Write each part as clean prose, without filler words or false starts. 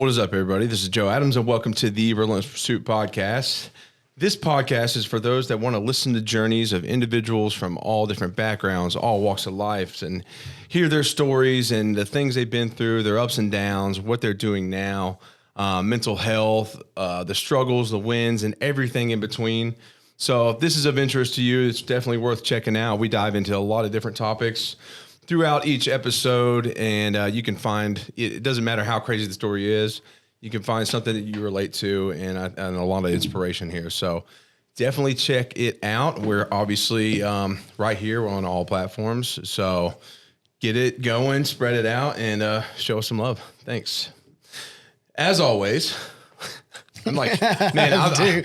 What is up, everybody? This is Joe Adams, and welcome to the Relentless Pursuit podcast. This podcast is for those that want to listen to journeys of individuals from all different backgrounds, all walks of life, and hear their stories and the things they've been through, their ups and downs, what they're doing now, mental health, the struggles, the wins, and everything in between. So if this is of interest to you, it's definitely worth checking out. We dive into a lot of different topics throughout each episode, and you can find, it doesn't matter how crazy the story is, you can find something that you relate to and a lot of inspiration here. So definitely check it out. We're obviously right here. We're on all platforms. So get it going, spread it out, and show us some love. Thanks. As always, I'm like, man, I've been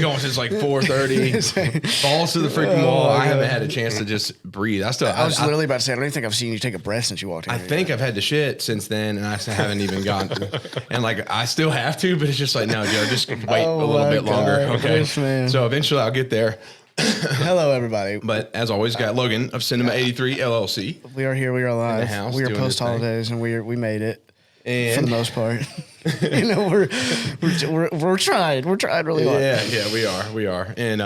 going since like 4:30. Balls to the freaking wall. I haven't had a chance to just breathe. I was literally about to say, I don't even think I've seen you take a breath since you walked in. I think I've had to shit since then, and I haven't even gotten. And like, I still have to, but it's just like, no, Joe, just wait a little bit longer. Okay. Yes, so eventually I'll get there. Hello, everybody. But as always, got Logan of Cinema 83 LLC. We are here. We are live. In the house, we are post holidays, and we made it. And for the most part, you know, we're trying. We're trying really hard. Yeah, we are. And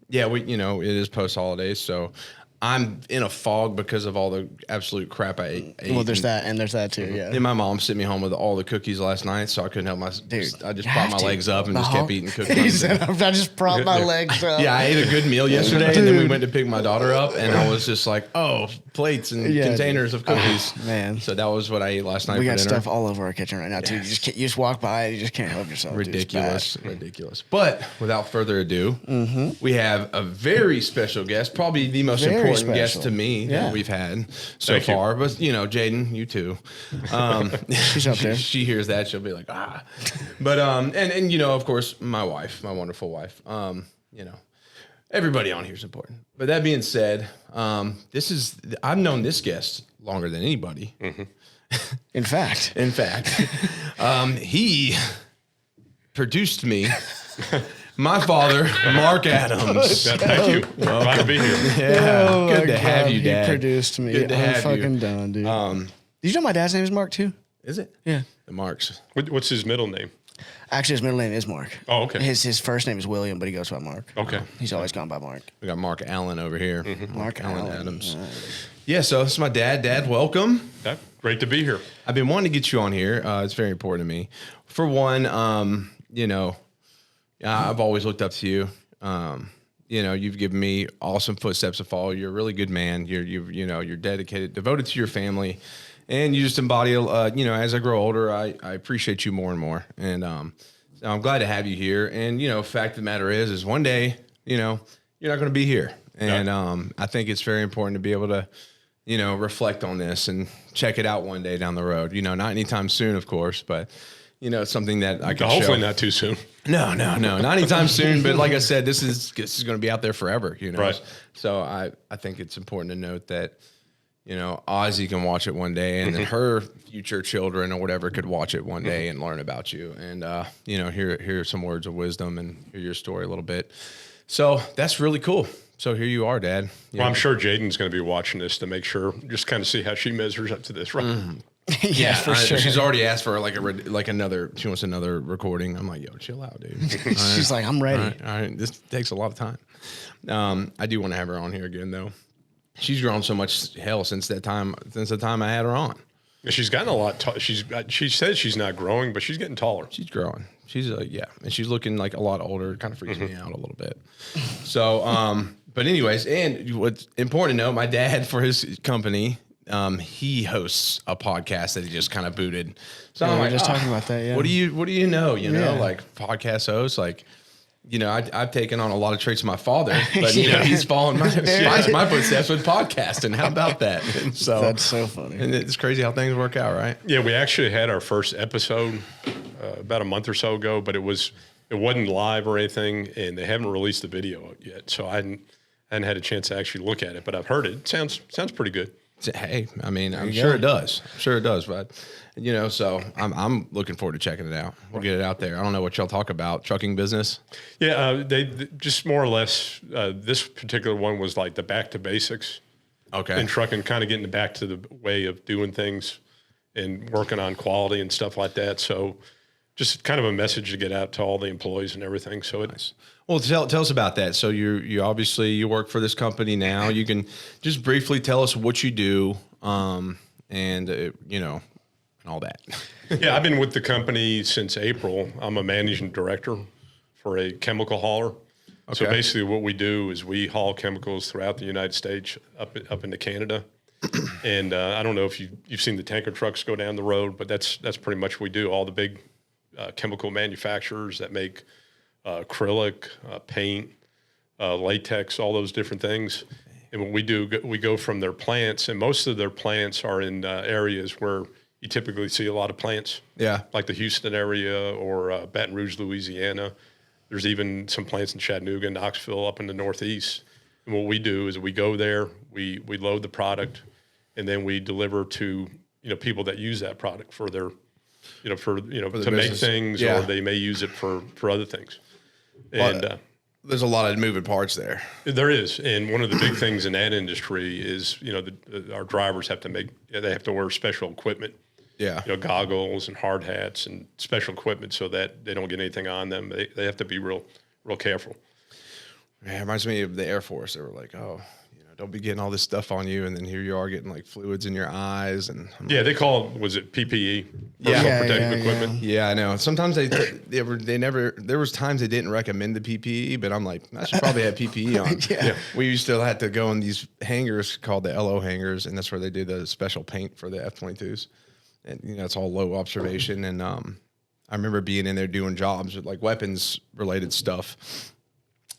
it is post holidays, so I'm in a fog because of all the absolute crap I ate. Well, there's that, and there's that too. Yeah. And my mom sent me home with all the cookies last night, so I couldn't help myself. I just propped my legs up and just kept eating cookies. I just propped my legs up. Yeah, I ate a good meal yesterday, and then we went to pick my daughter up, and I was just like, oh, plates and containers of cookies. Man. So that was what I ate last night. We got dinner. stuff all over our kitchen right now too. You just walk by it, you just can't help yourself. Ridiculous. But without further ado, we have a very special guest, probably the most important guest to me that we've had so far. But you know, Jaden, you too. She's up there. She hears that, she'll be like, ah. But and you know, of course, my wife, my wonderful wife. You know, everybody on here is important. But that being said, I've known this guest longer than anybody. In fact, he produced me. My father, Mark Adams. Thank you. Glad to be here. Yeah, good to have you, Dad. He produced me. Good to have you. I'm fucking done, dude. Did you know my dad's name is Mark too? Is it? Yeah. The Marks. What's his middle name? Actually, his middle name is Mark. Oh, okay. His first name is William, but he goes by Mark. Okay. He's always gone by Mark. We got Mark Allen over here. Mark Allen Adams. Yeah, so this is my dad. Dad, welcome. Great to be here. I've been wanting to get you on here. It's very important to me. For one, you know, I've always looked up to you. You know, you've given me awesome footsteps to follow. You're a really good man. You're dedicated, devoted to your family, and you just embody. You know, as I grow older, I appreciate you more and more. And so I'm glad to have you here. And you know, fact of the matter is one day, you know, you're not going to be here. And I think it's very important to be able to, you know, reflect on this and check it out one day down the road. You know, not anytime soon, of course, but. You know, it's something that I can hopefully show. Not too soon. No, not anytime soon. But like I said, this is going to be out there forever. You know, right? So I think it's important to note that, you know, Ozzy can watch it one day, and then her future children or whatever could watch it one day and learn about you, and you know, hear some words of wisdom and hear your story a little bit. So that's really cool. So here you are, Dad. Well, I'm sure Jaden's going to be watching this to make sure, just kind of see how she measures up to this, right? Yeah, for sure. She's already asked for another. She wants another recording. I'm like, yo, chill out, dude. She's like, I'm ready. All right. This takes a lot of time. I do want to have her on here again, though. She's grown so much since the time I had her on. She's gotten a lot. She says she's not growing, but she's getting taller. She's growing. She's and she's looking like a lot older. It kind of freaks me out a little bit. So, but anyways, and what's important to know, my dad, for his company. He hosts a podcast that he just kind of booted. So I'm like, just talking about that. Yeah. What do you know? You know, like podcast hosts, like, you know, I've taken on a lot of traits of my father, but you know, he's following my footsteps with podcasting. How about that? And so that's so funny. And it's crazy how things work out, right? Yeah, we actually had our first episode about a month or so ago, but it wasn't live or anything, and they haven't released the video yet. So I hadn't had a chance to actually look at it, but I've heard it. Sounds pretty good. Hey, I mean, I'm sure it does. But you know, so I'm looking forward to checking it out. We'll get it out there. I don't know what y'all talk about, trucking business. Yeah, they just more or less. This particular one was like the back to basics. Okay. In trucking, kind of getting back to the way of doing things, and working on quality and stuff like that. So just kind of a message to get out to all the employees and everything. So it's Well, tell us about that. So you obviously you work for this company now. You can just briefly tell us what you do, and all that. yeah, I've been with the company since April. I'm a managing director for a chemical hauler. So Okay. basically, what we do is we haul chemicals throughout the United States up into Canada. And I don't know if you've seen the tanker trucks go down the road, but that's pretty much what we do. All the big chemical manufacturers that make acrylic, paint, latex, all those different things. And what we do, we go from their plants, and most of their plants are in areas where you typically see a lot of plants. Yeah. Like the Houston area or Baton Rouge, Louisiana. There's even some plants in Chattanooga, Knoxville, up in the Northeast. And what we do is we go there, we load the product, and then we deliver to people that use that product for their to make business. things, Yeah. or they may use it for other things. And There's a lot of moving parts there. there is, and one of the big things in that industry is our drivers have to wear special equipment. Yeah. Goggles and hard hats and special equipment so that they don't get anything on them. They have to be real careful. Yeah, it reminds me of the Air Force. They were like, oh, don't be getting all this stuff on you. And then here you are getting like fluids in your eyes. And I'm Yeah, they call it, was it PPE? Personal Yeah, protective yeah, equipment. Yeah, I know. Sometimes they never. There was times they didn't recommend the PPE, but I'm like, I should probably have PPE on. Yeah. We used to have to go in these hangars called the LO hangars, and that's where they do the special paint for the F-22s, and it's all low observation. And I remember being in there doing jobs with like weapons related stuff,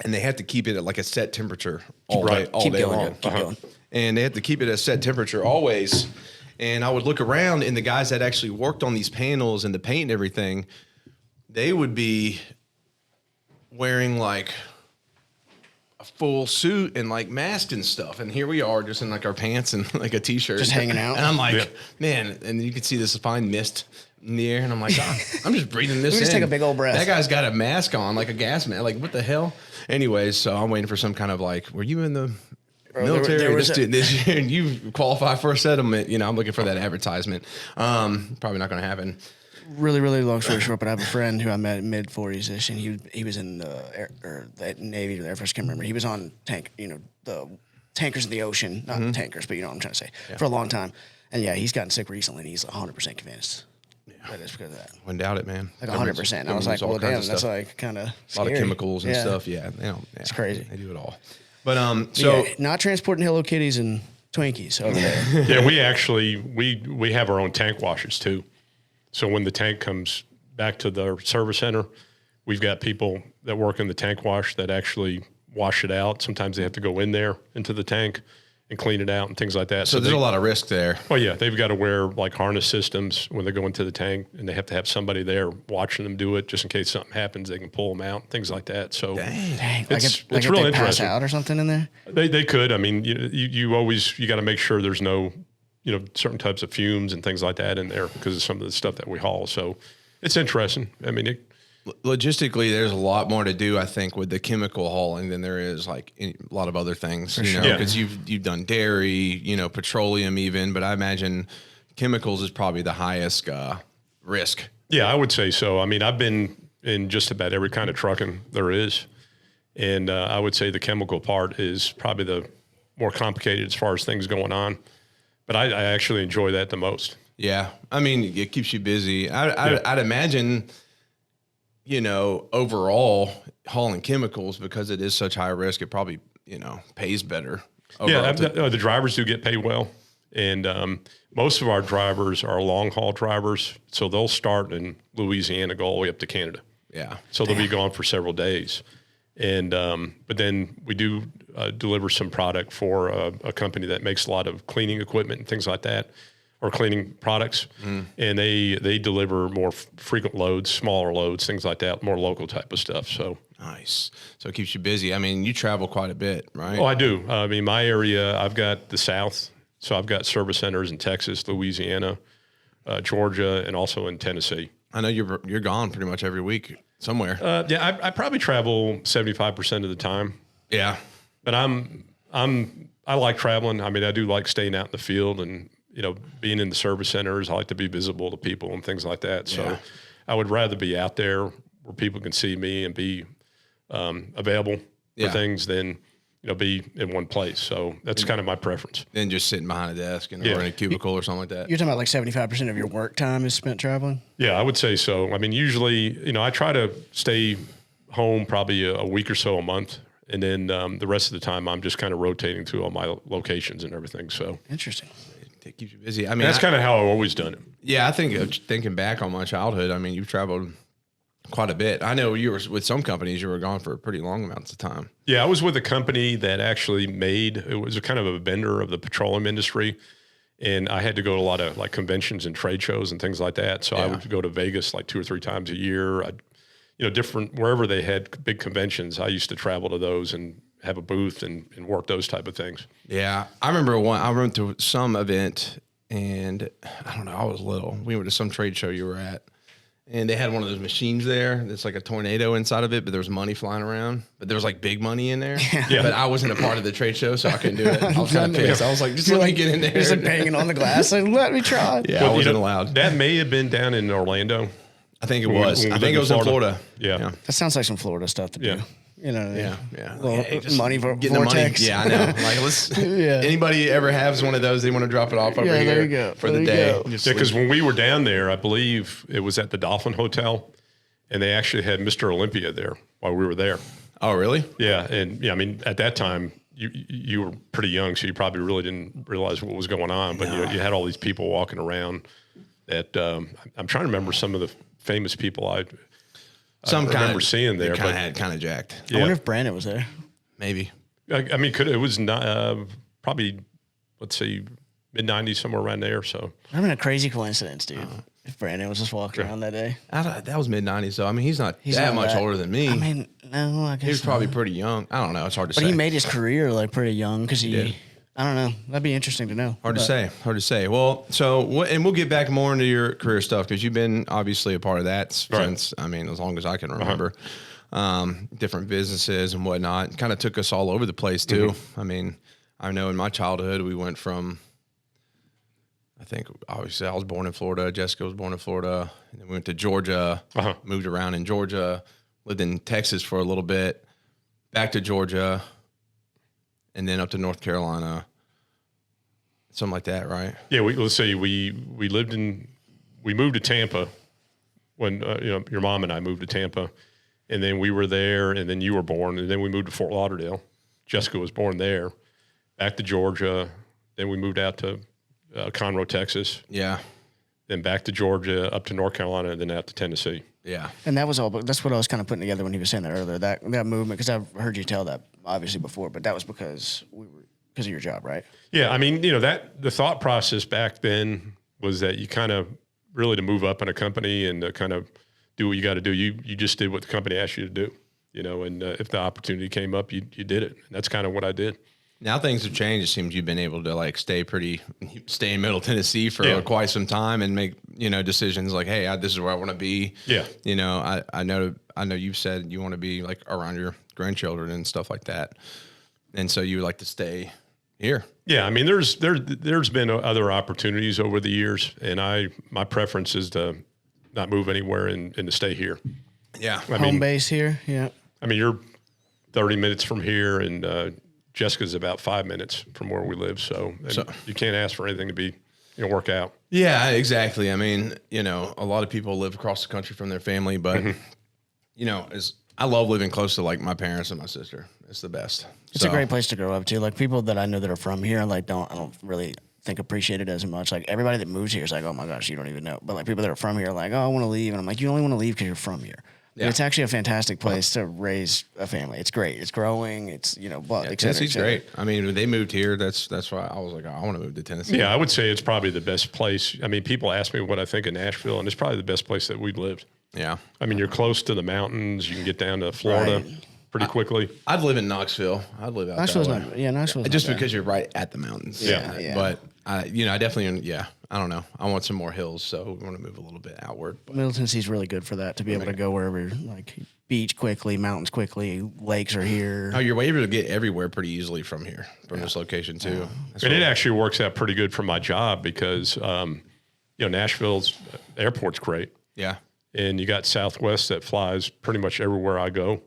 and they had to keep it at like a set temperature all Right. day, all Keep day going, long. keep going. And they had to keep it at a set temperature always. And I would look around, and the guys that actually worked on these panels and the paint and everything, they would be wearing like a full suit and like mask and stuff. And here we are just in like our pants and like a t-shirt. Just hanging out. And I'm like, Yeah. man, and you can see this fine mist in the air. And I'm like, oh, I'm just breathing this Let me just in. take a big old breath. That guy's got a mask on, like a gas mask. Like, what the hell? Anyways, so I'm waiting for some kind of like, were you in the military there was this year and you qualify for a settlement? I'm looking for that advertisement. Probably not going to happen. Really, really long story short, but I have a friend who I met in mid 40s, and he was in the Navy or the Air Force, I can't remember. He was on the tankers in the ocean, not tankers, but you know what I'm trying to say, for a long time. And yeah, he's gotten sick recently, and he's 100% convinced that it's because of that. Wouldn't doubt it, man. Like 100%. I was like, well, damn, that's like kind of a lot of chemicals and stuff. Yeah, it's crazy. They do it all. But so Yeah, not transporting Hello Kitties and Twinkies over there. Yeah, we actually we have our own tank washers too. So when the tank comes back to the service center, we've got people that work in the tank wash that actually wash it out. Sometimes they have to go in there into the tank and clean it out and things like that. so there's a lot of risk there. Oh yeah, they've got to wear like harness systems when they go into the tank, and they have to have somebody there watching them do it just in case something happens. They can pull them out, things like that. So Dang, It's like if real they pass interesting. out or something in there. they could. I mean, you always got to make sure there's no certain types of fumes and things like that in there because of some of the stuff that we haul. So it's interesting. I mean, Logistically, there's a lot more to do, I think, with the chemical hauling than there is like a lot of other things. Yeah. Because you've done dairy, petroleum even, but I imagine chemicals is probably the highest risk. yeah, I would say so. I mean, I've been in just about every kind of trucking there is, and I would say the chemical part is probably the more complicated as far as things going on. But I actually enjoy that the most. Yeah, I mean, it keeps you busy. I'd imagine, overall hauling chemicals, because it is such high risk, it probably pays better. Yeah, overall. the drivers do get paid well, and most of our drivers are long haul drivers, so they'll start in Louisiana, go all the way up to Canada. Yeah. So they'll be gone for several days, and but then we do deliver some product for a company that makes a lot of cleaning equipment and things like that, or cleaning products, and they deliver more frequent loads, smaller loads, things like that, more local type of stuff. So. Nice. So it keeps you busy. I mean, you travel quite a bit, right? Oh, I do. I mean, my area, I've got the South. So I've got service centers in Texas, Louisiana, Georgia, and also in Tennessee. I know you're gone pretty much every week somewhere. Yeah, I probably travel 75% of the time, Yeah. but I like traveling. I mean, I do like staying out in the field and, being in the service centers, I like to be visible to people and things like that. So Yeah. I would rather be out there where people can see me and be available for things than, be in one place. So that's kind of my preference. Then just sitting behind a desk or in a cubicle or something like that. You're talking about like 75% of your work time is spent traveling? Yeah, I would say so. I mean, usually, I try to stay home probably a week or so a month. And then the rest of the time, I'm just kind of rotating through all my locations and everything. So Interesting. It keeps you busy. I mean, that's kind of how I've always done it. Yeah, I think thinking back on my childhood, I mean, you've traveled quite a bit. I know you were with some companies, you were gone for pretty long amounts of time. Yeah, I was with a company that actually it was a kind of a vendor of the petroleum industry. And I had to go to a lot of like conventions and trade shows and things like that. So I would go to Vegas like 2 or 3 times a year. Wherever they had big conventions, I used to travel to those and have a booth and work those type of things. Yeah. I remember I went to some event and I don't know, I was little. We went to some trade show you were at and they had one of those machines there. That's like a tornado inside of it, but there was money flying around, but there was like big money in there. Yeah. But I wasn't a part of the trade show, so I couldn't do it. I was kind of pissed. I was like, just let me get in there. Just like banging on the glass. Like, let me try. Yeah, I wasn't allowed. That may have been down in Orlando. I think it was. when we I think lived it was in Florida. Yeah. That sounds like some Florida stuff to do. Yeah. Yeah. Well, Just money for getting vortex. the money. Yeah, I know. Like, let's. Anybody ever has one of those? They want to drop it off over Yeah, here there you go. for There the you day. go. Just Yeah, because when we were down there, I believe it was at the Dolphin Hotel, and they actually had Mr. Olympia there while we were there. Oh, really? Yeah, and I mean, at that time, you were pretty young, so you probably really didn't realize what was going on. But you had all these people walking around. That I'm trying to remember some of the famous people I remember seeing there. Kind of jacked. I wonder if Brandon was there. Maybe. I mean, it was not probably, let's say, mid-'90s, somewhere around there. So I'm in a crazy coincidence, dude. If Brandon was just walking around that day. That was mid-'90s, though. I mean, he's not that not much that- older than me. I mean, no, I guess he was probably not. pretty young. I don't know. It's hard to say. But he made his career like pretty young because he. did. I don't know. That'd be interesting to know. Hard to say. Well, and we'll get back more into your career stuff because you've been obviously a part of that since, I mean, as long as I can remember. Different businesses and whatnot. Kind of took us all over the place too. I mean, I know in my childhood we went from, I think obviously I was born in Florida. Jessica was born in Florida. And then we went to Georgia, moved around in Georgia, lived in Texas for a little bit, back to Georgia, and then up to North Carolina. Something like that, right? yeah, let's say we moved to Tampa when your mom and I moved to Tampa, and then we were there, and then you were born, and then we moved to Fort Lauderdale. Jessica was born there, back to Georgia. Then we moved out to Conroe, Texas. Yeah. Then back to Georgia, up to North Carolina, and then out to Tennessee. Yeah. And that was all. But that's what I was kind of putting together when he was saying that earlier. That movement, because I've heard you tell that obviously before, but that was because of your job, right? Yeah, I mean, that the thought process back then was that you kind of really to move up in a company and to kind of do what you got to do. You just did what the company asked you to do, and if the opportunity came up, you did it. And that's kind of what I did. Now things have changed. It seems you've been able to stay in Middle Tennessee for quite some time and make, decisions like, hey, this is where I want to be. Yeah. I know you've said you want to be like around your grandchildren and stuff like that. And so you would like to stay here. Yeah. I mean, there's been other opportunities over the years, and my preference is to not move anywhere and to stay here. Yeah. Home base here. Yeah. I mean, you're 30 minutes from here, and Jessica's about 5 minutes from where we live. So you can't ask for anything to be, work out. Yeah, exactly. I mean, a lot of people live across the country from their family, but I love living close to like my parents and my sister. It's the best. It's a great place to grow up too. Like people that I know that are from here, I don't really think appreciate it as much. Like everybody that moves here is like, oh my gosh, you don't even know. But like people that are from here are like, oh, I want to leave. And I'm like, you only want to leave because you're from here. Yeah. It's actually a fantastic place to raise a family. It's great. It's growing. It's, Tennessee's great. I mean, when they moved here, that's why I was like, I want to move to Tennessee. Yeah, I would say it's probably the best place. I mean, people ask me what I think of Nashville, and it's probably the best place that we've lived. Yeah. I mean, you're close to the mountains. You can get down to Florida pretty quickly. I'd live in Knoxville. I'd live out Knoxville's that way. Knoxville's just not because you're right at the mountains. Yeah. But I definitely, I don't know. I want some more hills, so we want to move a little bit outward. But Middle Tennessee's really good for that, to be able to go wherever, like beach quickly, mountains quickly, lakes are here. oh, you're able to get everywhere pretty easily from here, from this location too. That's And what- it actually works out pretty good for my job because, Nashville's airport's great. yeah. And you got Southwest that flies pretty much everywhere I go.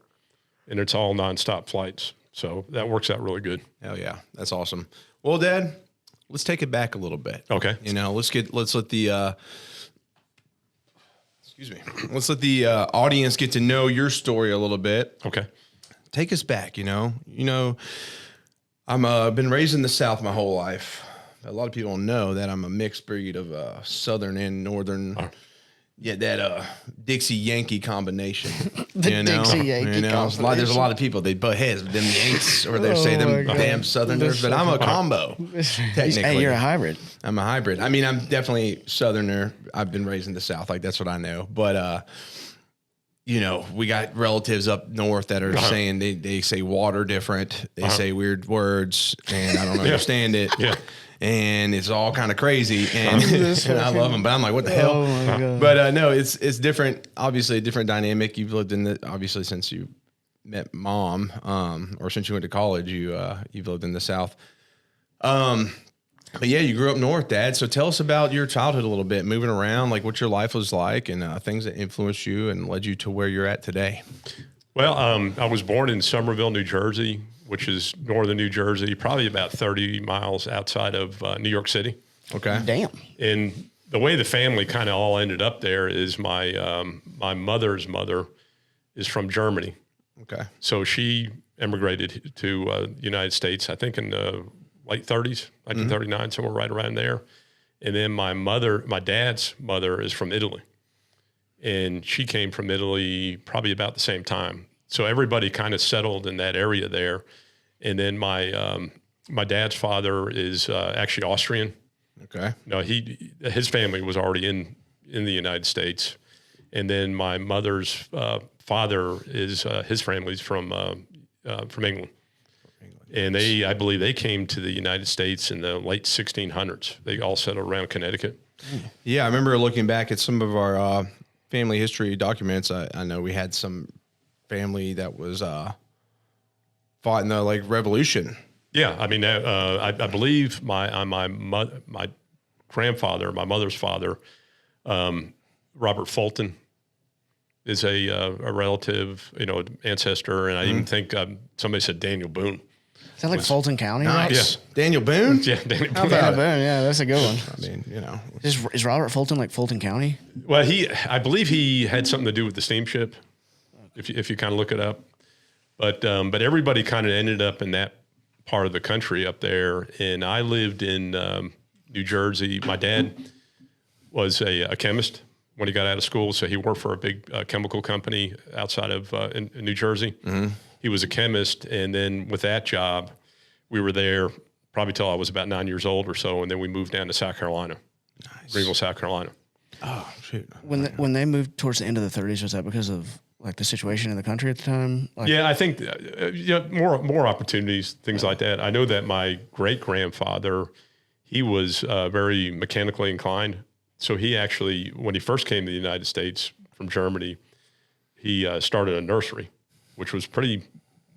And it's all nonstop flights. So that works out really good. Hell yeah. That's awesome. Well, Dad, let's take it back a little bit. Okay. You know, let's let the let's let the audience get to know your story a little bit. Okay. Take us back. You know, I'm been raised in the South my whole life. A lot of people don't know that I'm a mixed breed of Southern and Northern. Yeah, that Dixie Yankee combination. The Dixie Yankee there's a combination. lot of people they butt heads with them Yanks, or they say Oh them my God. damn Southerners. But I'm a combo. Technically, Hey, you're a hybrid. I'm a hybrid. I mean, I'm definitely Southerner. I've been raised in the South, like that's what I know. But we got relatives up north that are saying they say water different. They say weird words, and I don't understand it. Yeah. And it's all kind of crazy, and, and I love them. But I'm like, what the hell? Oh my God. But no, it's different. Obviously, a different dynamic. You've lived in obviously since you met Mom, or since you went to college. You've lived in the South. But yeah, you grew up north, Dad. So tell us about your childhood a little bit, moving around, like what your life was like, and things that influenced you and led you to where you're at today. Well, I was born in Somerville, New Jersey, which is northern New Jersey, probably about 30 miles outside of New York City. Okay. Damn. And the way the family kind of all ended up there is my mother's mother is from Germany. Okay. So she immigrated to the United States, I think in the late 30s, 1939, somewhere right around there. And then my dad's mother is from Italy. And she came from Italy probably about the same time. So everybody kind of settled in that area there. And then my dad's father is actually Austrian. Okay. No, his family was already in the United States. And then my mother's father is his family's from England. And I believe they came to the United States in the late 1600s. They all settled around Connecticut. Yeah, I remember looking back at some of our family history documents. I know we had some family that was fought in the Revolution. Yeah, I mean, I believe my grandfather, my mother's father, Robert Fulton, is a relative, ancestor, and I even think somebody said Daniel Boone. Is that like Fulton County? Right? Nice. Daniel Boone? Yeah, Daniel How Boone. about Yeah, it? Boone, yeah, that's a good one. I mean, Is Robert Fulton like Fulton County? Well, I believe he had something to do with the steamship, if you kind of look it up. But everybody kind of ended up in that part of the country up there, and I lived in New Jersey. My dad was a chemist when he got out of school, so he worked for a big chemical company outside of in New Jersey. Mm-hmm. He was a chemist, and then with that job, we were there probably till I was about 9 years old or so, and then we moved down to South Carolina, Greenville, South Carolina. oh, shoot. When they moved towards the end of the 30s, was that because of like the situation in the country at the time? Like, Yeah, I think more opportunities, things like that. I know that my great grandfather, he was very mechanically inclined. So he actually, when he first came to the United States from Germany, he started a nursery, which was pretty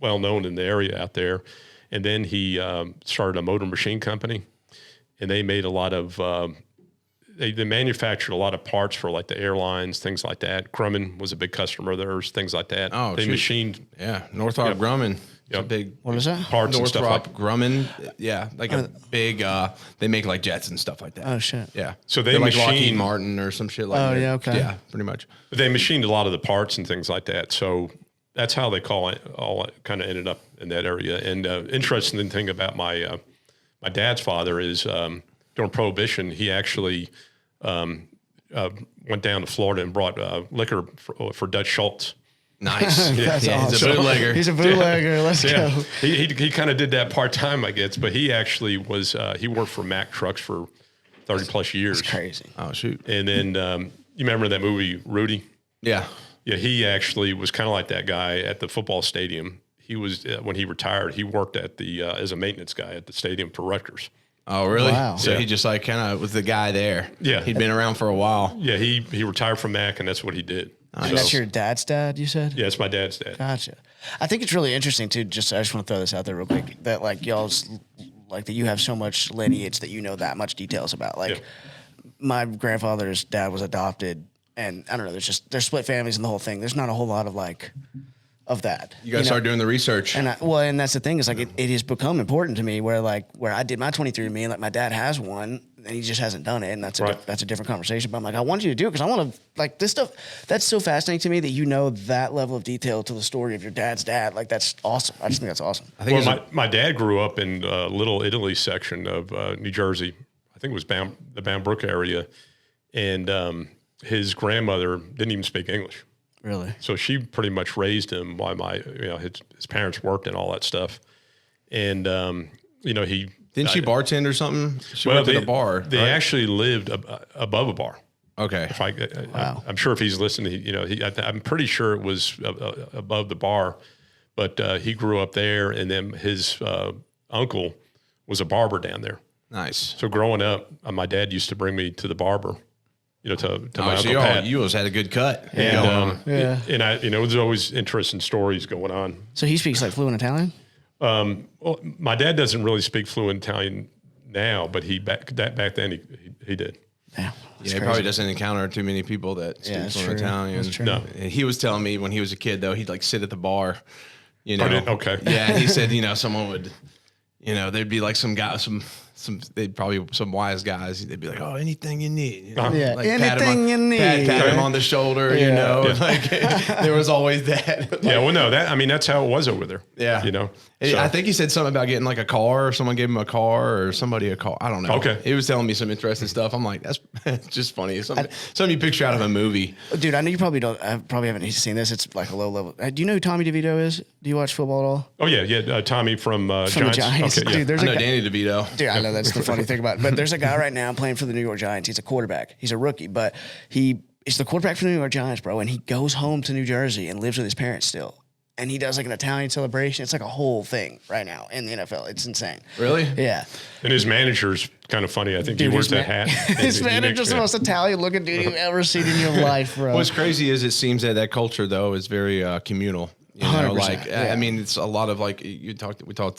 well known in the area out there. And then he started a motor machine company, and they made a lot of they manufactured a lot of parts for like the airlines, things like that. Grumman was a big customer of theirs, things like that. Oh, they shoot. machined Yeah, Northrop Grumman. It's a Yep. big what is that? parts and stuff Northrop like. Grumman. Yeah, like a big. They make like jets and stuff like that. Oh shit. Yeah. So they They're like Lockheed machined- Martin or some shit like Oh, that. yeah, okay. Yeah, pretty much. But they machined a lot of the parts and things like that. So that's how they all kind of ended up in that area. And interesting thing about my dad's father is during Prohibition, he actually went down to Florida and brought liquor for Dutch Schultz. Nice. That's yeah, he's a awesome. bootlegger. He's a bootlegger. Let's Yeah, go. he kind of did that part time, I guess. But he actually was he worked for Mack Trucks for 30 plus years. Crazy. Oh shoot. And then you remember that movie Rudy? Yeah. Yeah, he actually was kind of like that guy at the football stadium. He was when he retired, he worked at the as a maintenance guy at the stadium for Rutgers. Oh, really? Wow. So Yeah. he just like kind of was the guy there. Yeah. He'd been around for a while. Yeah, he retired from Mac, and that's what he did. And that's your dad's dad, you said? Yeah, it's my dad's dad. Gotcha. I think it's really interesting too. I just want to throw this out there real quick. That like y'all's like that you have so much lineage that you know that much details about. Like my grandfather's dad was adopted, and I don't know. There's split families and the whole thing. There's not a whole lot of like of that. You got to start doing the research. And and that's the thing is like it has become important to me where I did my 23andMe and like my dad has one and he just hasn't done it, and that's a different conversation. But I'm like, I want you to do it because I want to like this stuff. That's so fascinating to me that you know that level of detail to the story of your dad's dad. Like that's awesome. I just think that's awesome. I think my dad grew up in Little Italy section of New Jersey. I think it was the Bound Brook area, and his grandmother didn't even speak English. Really? So she pretty much raised him while his parents worked and all that stuff. And, he... Didn't she bartend or something? She went to the bar. They actually lived above a bar. Okay. I'm sure if he's listening, I'm pretty sure it was above the bar, but he grew up there, and then his uncle was a barber down there. Nice. So growing up, my dad used to bring me to the barber, to my Uncle Pat. You always had a good cut. And, and there's always interesting stories going on. So he speaks like fluent Italian? Well, my dad doesn't really speak fluent Italian now, but back then he did. Yeah, he probably doesn't encounter too many people that speak fluent Italian. That's true. No. And he was telling me when he was a kid, though, he'd like sit at the bar, Okay. Yeah, he said, someone would, there'd be like some guy, they'd probably some wise guys. They'd be like, "Oh, anything you need, Yeah, like anything you need." Pat him on the shoulder, like there was always that. That's how it was over there. Yeah, So. I think he said something about getting like a car, or someone gave him a car, or somebody a car. I don't know. Okay, he was telling me some interesting stuff. I'm like, that's just funny. Something you picture out of a movie. Dude, I know you probably don't. I probably haven't seen this. It's like a low level. Do you know who Tommy DeVito is? Do you watch football at all? Oh yeah. Tommy from Giants. The Giants. Okay, Dude, I know Danny DeVito. Dude, I know that's the funny thing about it. But there's a guy right now playing for the New York Giants. He's a quarterback. He's a rookie, but he is the quarterback for the New York Giants, bro. And he goes home to New Jersey and lives with his parents still. And he does like an Italian celebration. It's like a whole thing right now in the NFL. It's insane. Really? Yeah. And his manager's kind of funny. I think Dude, he wears that hat. His manager's the most Italian looking dude you've ever seen in your life, bro. What's crazy is it seems that culture though is very communal. 100%, yeah. I mean, it's a lot of like we talked about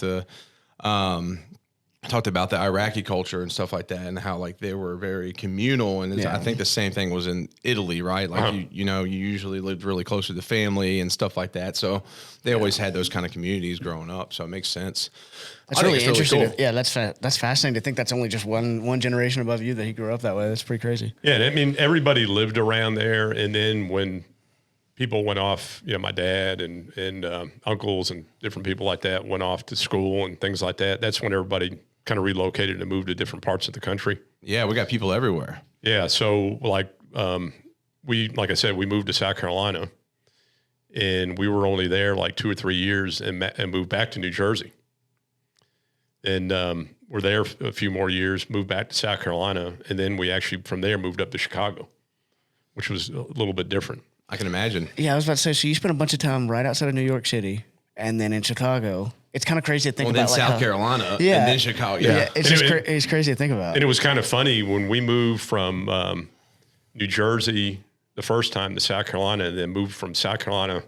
the Iraqi culture and stuff like that, and how like they were very communal. And I think the same thing was in Italy, right? Like you usually lived really close to the family and stuff like that. So they always had those kind of communities growing up. So it makes sense. That's really interesting. Really cool. Yeah, that's fascinating to think that's only just one generation above you that he grew up that way. That's pretty crazy. Yeah, I mean everybody lived around there, and then when people went off, my dad and uncles and different people like that went off to school and things like that. That's when everybody kind of relocated and moved to different parts of the country. Yeah, we got people everywhere. Yeah, so like I said, we moved to South Carolina, and we were only there like 2 or 3 years, and moved back to New Jersey. And we're there a few more years, moved back to South Carolina, and then we actually from there moved up to Chicago, which was a little bit different. I can imagine. Yeah, I was about to say, so you spent a bunch of time right outside of New York City and then in Chicago. It's kind of crazy to think about. Then South Carolina, and then Chicago. Yeah, it's crazy to think about. And it was kind of funny when we moved from New Jersey the first time to South Carolina, and then moved from South Carolina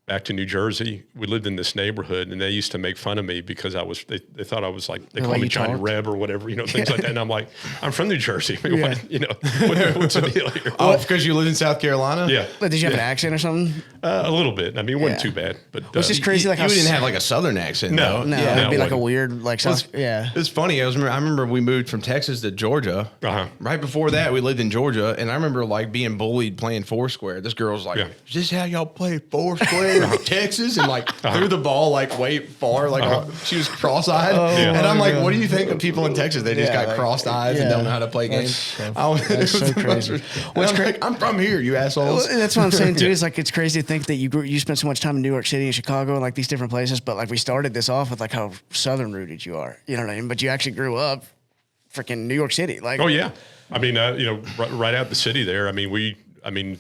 back to New Jersey. We lived in this neighborhood, and they used to make fun of me because they thought I was like, they called me Johnny Reb or whatever, things like that. And I'm like, I'm from New Jersey. What's the deal here? Oh, because you live in South Carolina? Yeah. But did you have an accent or something? A little bit. I mean, it wasn't too bad. But which is crazy. You didn't have like a Southern accent, though. No, it'd be like a weird, like, It's funny. I remember we moved from Texas to Georgia. Right before that, we lived in Georgia, and I remember like being bullied playing Foursquare. This girl's like, "Is this how y'all play Foursquare in Texas?" And like threw the ball like way far, like she was cross-eyed. And I'm like, "What do you think of people in Texas? They just got crossed eyes and don't know how to play games." That's so crazy. I'm from here, you assholes. That's what I'm saying too. Is like it's crazy to think that you spent so much time in New York City and Chicago and like these different places, but like we started this off with like how Southern rooted you are. You know what I mean? But you actually grew up freaking New York City. Like, oh yeah, I mean, right out the city there. I mean,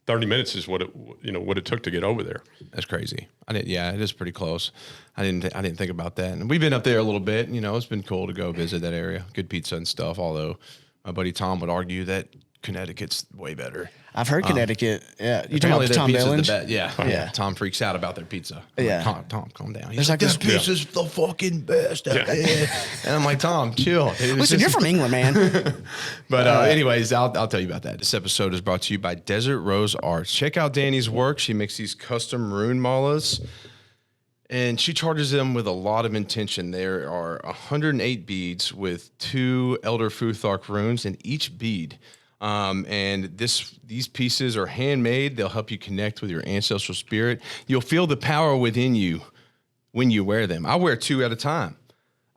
30 minutes is what it took to get over there. That's crazy. Yeah, it is pretty close. I didn't think about that. And we've been up there a little bit. It's been cool to go visit that area. Good pizza and stuff. Although my buddy Tom would argue that Connecticut's way better. I've heard Connecticut. Yeah, you talking Apparently about their Tom pizza's Bellin? Yeah. Tom freaks out about their pizza. I'm Yeah. like, Tom, calm down. He's There's like, like this this- pizza's the fucking best. And I'm like, Tom, chill. Listen, you're from England, man. But anyways, I'll tell you about that. This episode is brought to you by Desert Rose Arts. Check out Danny's work. She makes these custom rune malas, and she charges them with a lot of intention. There are 108 beads with 2 Elder Futhark runes in each bead. And these pieces are handmade. They'll help you connect with your ancestral spirit. You'll feel the power within you when you wear them. I wear 2 at a time.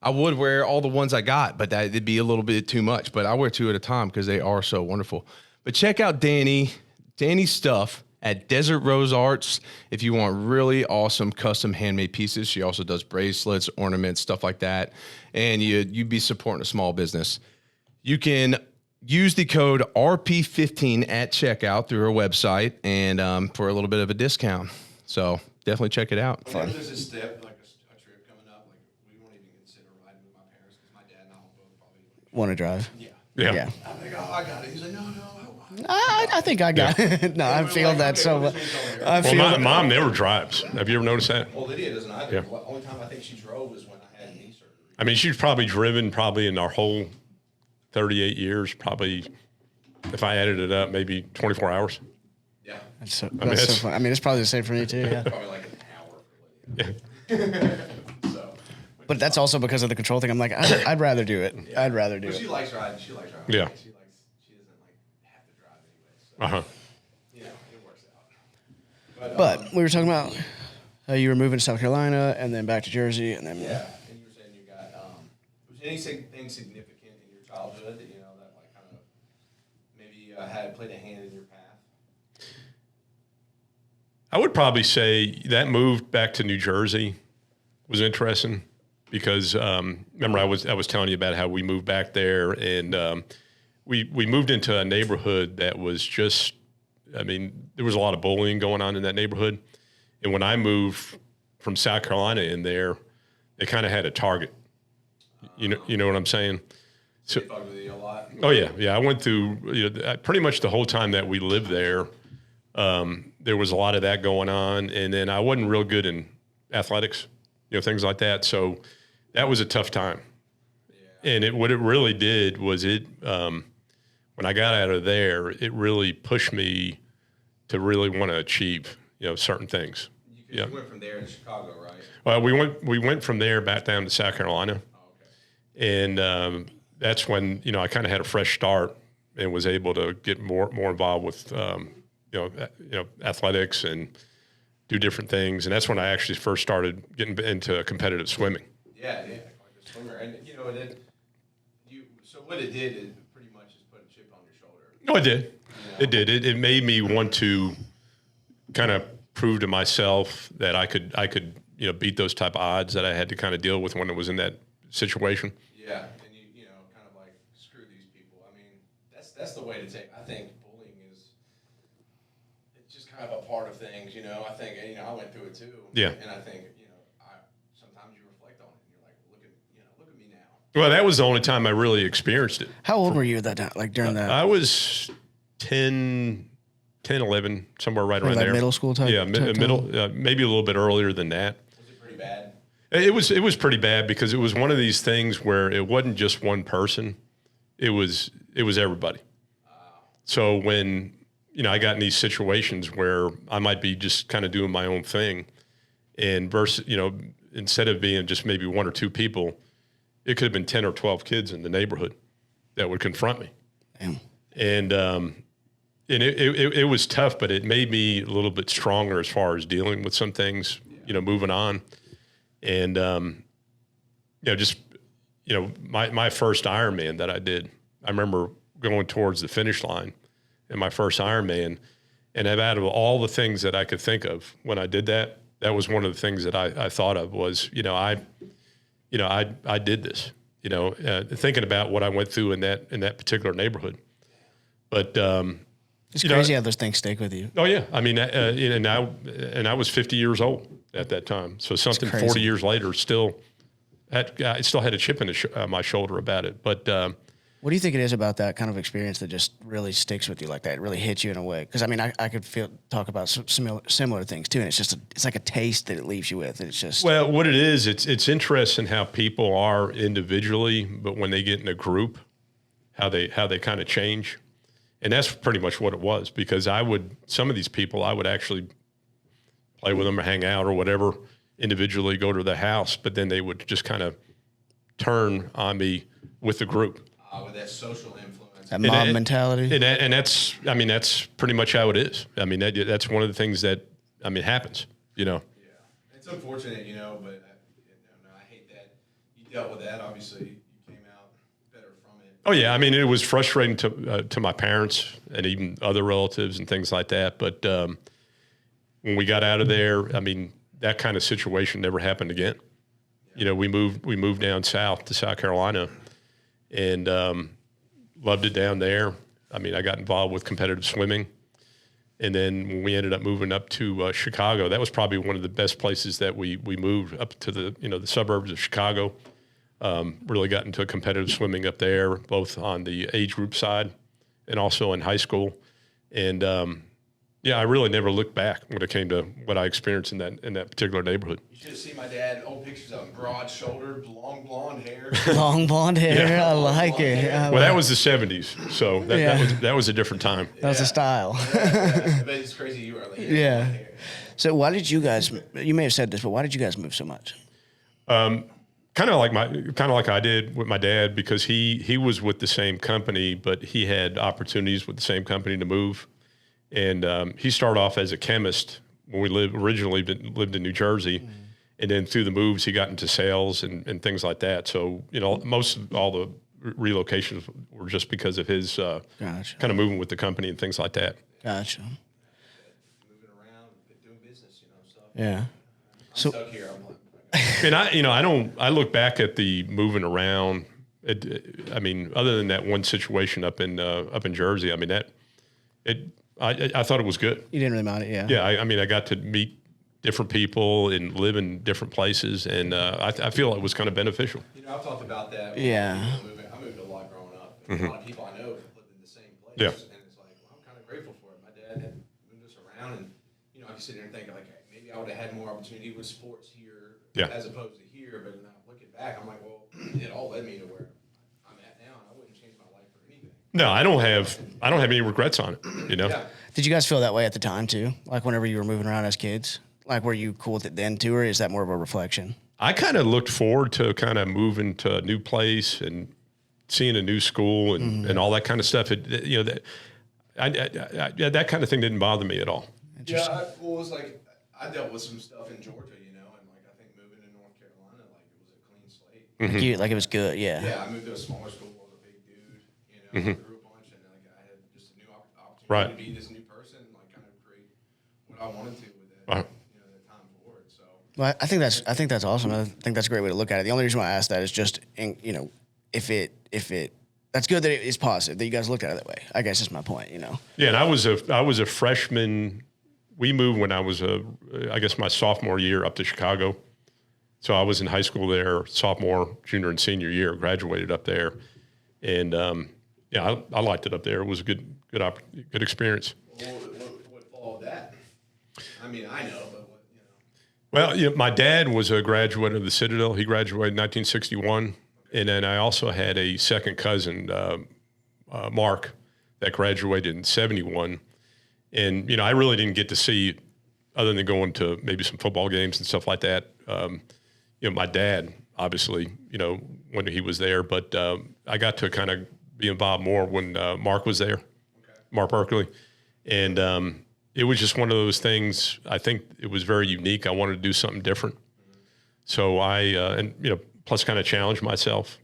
I would wear all the ones I got, but it'd be a little bit too much. But I wear 2 at a time because they are so wonderful. But check out Danny's stuff at Desert Rose Arts if you want really awesome custom handmade pieces. She also does bracelets, ornaments, stuff like that. And you'd be supporting a small business. You can use the code RP15 at checkout through her website and for a little bit of a discount. So definitely check it out. Whenever there's a step, like a trip coming up, like we won't even consider riding with my parents because my dad and I will both probably. Want to drive? Yeah. I'm like, oh, I got it. He's like, no. I think I got it. No, I feel that so much. I Well, feel my that. mom never drives. Have you ever noticed that? Well, Lydia doesn't either. Yeah. The only time I think she drove was when I had knee surgery. I mean, she's probably driven in our whole 38 years, probably, if I added it up, maybe 24 hours. Yeah. That's so that's- fun. I mean, it's probably the same for me too. Yeah. Probably like an hour for Lydia. So, But that's also because of the control thing. I'm like, I'd rather do it. I'd rather do but she it. likes riding. She likes driving. Yeah. She doesn't like have to drive anyway. So, Uh-huh. it works out. But we were talking about how you were moving to South Carolina and then back to Jersey and then Yeah, and you were saying you got was anything significant in your childhood that that like kind of maybe had played a hand in your path? I would probably say that move back to New Jersey was interesting because remember I was telling you about how we moved back there and we moved into a neighborhood that was just, I mean, there was a lot of bullying going on in that neighborhood. And when I moved from South Carolina in there, they kind of had a target. You know what I'm saying? So, They fucked with you a lot. oh yeah. I went through pretty much the whole time that we lived there. There was a lot of that going on, and then I wasn't real good in athletics, things like that. So that was a tough time. And what it really did was when I got out of there, it really pushed me to really want to achieve, certain things. You went from there to Chicago, right? Well, we went from there back down to South Carolina, Oh, okay. and that's when I kind of had a fresh start and was able to get more involved with athletics and do different things, and that's when I actually first started getting into competitive swimming. Yeah, like a swimmer, and So what it did is pretty much just put a chip on your shoulder. No, it did. It did. It made me want to kind of prove to myself that I could beat those type of odds that I had to kind of deal with when I was in that situation. Yeah, and you kind of like screw these people. I mean, that's the way to take. I think bullying it's just kind of a part of things. I think I went through it too. Yeah. And I think sometimes you reflect on it and you're like, look at me now. Well, that was the only time I really experienced it. How old were you at that time? Like during that? I was 10, 11, somewhere right around like there. middle school type? Yeah, type middle, maybe a little bit earlier than that. Was it pretty bad? It was pretty bad because it was one of these things where it wasn't just one person; it was everybody. So when I got in these situations where I might be just kind of doing my own thing, and versus instead of being just maybe one or two people, it could have been 10 or 12 kids in the neighborhood that would confront me. Damn. And it was tough, but it made me a little bit stronger as far as dealing with some things, moving on. And, my first Ironman that I did, I remember going towards the finish line in my first Ironman. And out of all the things that I could think of when I did that, that was one of the things that I thought of was, I did this, thinking about what I went through in that particular neighborhood. But It's crazy how those things stick with you. Oh yeah, I mean, and I was 50 years old at that time, so something 40 years later still, I still had a chip in my shoulder about it. But what do you think it is about that kind of experience that just really sticks with you like that? It really hits you in a way. Because I mean, I could talk about some similar things too, and it's just it's like a taste that it leaves you with. It's just what it is. It's interesting how people are individually, but when they get in a group, how they kind of change. And that's pretty much what it was, because some of these people, I would actually play with them or hang out or whatever, individually go to the house, but then they would just kind of turn on me with the group. With that social influence. that mob mentality. And that's pretty much how it is. I mean, that's one of the things that, happens, Yeah. It's unfortunate, but I hate that you dealt with that. Obviously, you came out better from it. Oh yeah, I mean, it was frustrating to my parents and even other relatives and things like that. But when we got out of there, I mean, that kind of situation never happened again. Yeah. We moved down south to South Carolina, and loved it down there. I mean, I got involved with competitive swimming, and then when we ended up moving up to Chicago, that was probably one of the best places that we moved up to the suburbs of Chicago. Really got into competitive swimming up there, both on the age group side and also in high school. And I really never looked back when it came to what I experienced in that particular neighborhood. You should have seen my dad, old pictures of him, broad-shouldered, long blonde hair. Long blonde hair, yeah. I like it. Well, that was the 70s, so that was a different time. That was a style. But it's crazy you were like, yeah. So why did you guys? You may have said this, but why did you guys move so much? Kind of like I did with my dad, because he was with the same company, but he had opportunities with the same company to move. And he started off as a chemist when we originally lived in New Jersey. Mm-hmm. And then through the moves, he got into sales and things like that. So, most of all the relocations were just because of his kind of moving with the company and things like that. Gotcha. Moving around, doing business, so. Yeah. I'm stuck here. And I look back at the moving around. Other than that one situation up in Jersey, I thought it was good. You didn't really mind it, yeah. Yeah, I got to meet different people and live in different places, and I feel it was kind of beneficial. I've talked about that. Yeah. I moved a lot growing up. Mm-hmm. A lot of people I know have lived in the same place. Yeah. And it's like, I'm kind of grateful for it. My dad had moved us around, and I can sit here and think like, hey, maybe I would have had more opportunity with sports here as opposed to here. But now looking back, I'm like, well, it all led me to where I'm at now, and I wouldn't change my life for anything. No, I don't have any regrets on it. Yeah. Did you guys feel that way at the time too? Like whenever you were moving around as kids? Like, were you cool with it then too, or is that more of a reflection? I kind of looked forward to kind of moving to a new place and seeing a new school and all that kind of stuff. That kind of thing didn't bother me at all. Yeah, it was like I dealt with some stuff in Georgia, and like I think moving to North Carolina, like it was a clean slate. Mm-hmm. Like it was good, yeah. Yeah, I moved to a smaller school. I was a big dude, I grew a bunch, and like I had just a new opportunity to be this new person, like kind of create what I wanted to with that. Uh-huh. The time forward. So. Well, I think that's awesome. I think that's a great way to look at it. The only reason why I asked that is just, if it that's good that it is positive that you guys looked at it that way. I guess is my point. Yeah, and I was a freshman. We moved when I was my sophomore year up to Chicago. So I was in high school there, sophomore, junior, and senior year. Graduated up there, and I liked it up there. It was a good experience. Well, what followed that? I know, but what Well, my dad was a graduate of the Citadel. He graduated in 1961, and then I also had a second cousin, Mark, that graduated in 71. And, I really didn't get to see, other than going to maybe some football games and stuff like that. My dad, obviously, when he was there, but I got to kind of be involved more when Mark was there, Mark Berkeley. And it was just one of those things. I think it was very unique. I wanted to do something different. So plus kind of challenge myself.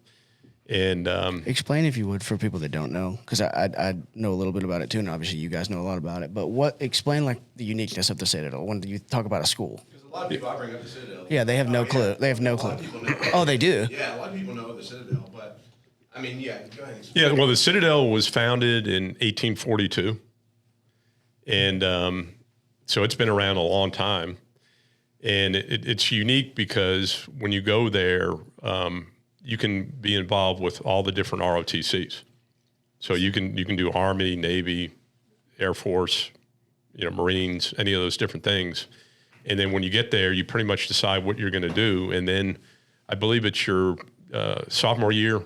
And explain, if you would, for people that don't know, because I know a little bit about it too, and obviously you guys know a lot about it. But explain like the uniqueness of the Citadel when you talk about a school. Because a lot of people I bring up the Citadel. Yeah, they have no clue. They have no clue. Oh, they do. Yeah, a lot of people know the Citadel, but go ahead. Yeah, well, the Citadel was founded in 1842, And so it's been around a long time. And it's unique because when you go there, you can be involved with all the different ROTCs. So you can do Army, Navy, Air Force, Marines, any of those different things. And then when you get there, you pretty much decide what you're going to do. And then I believe it's your sophomore year,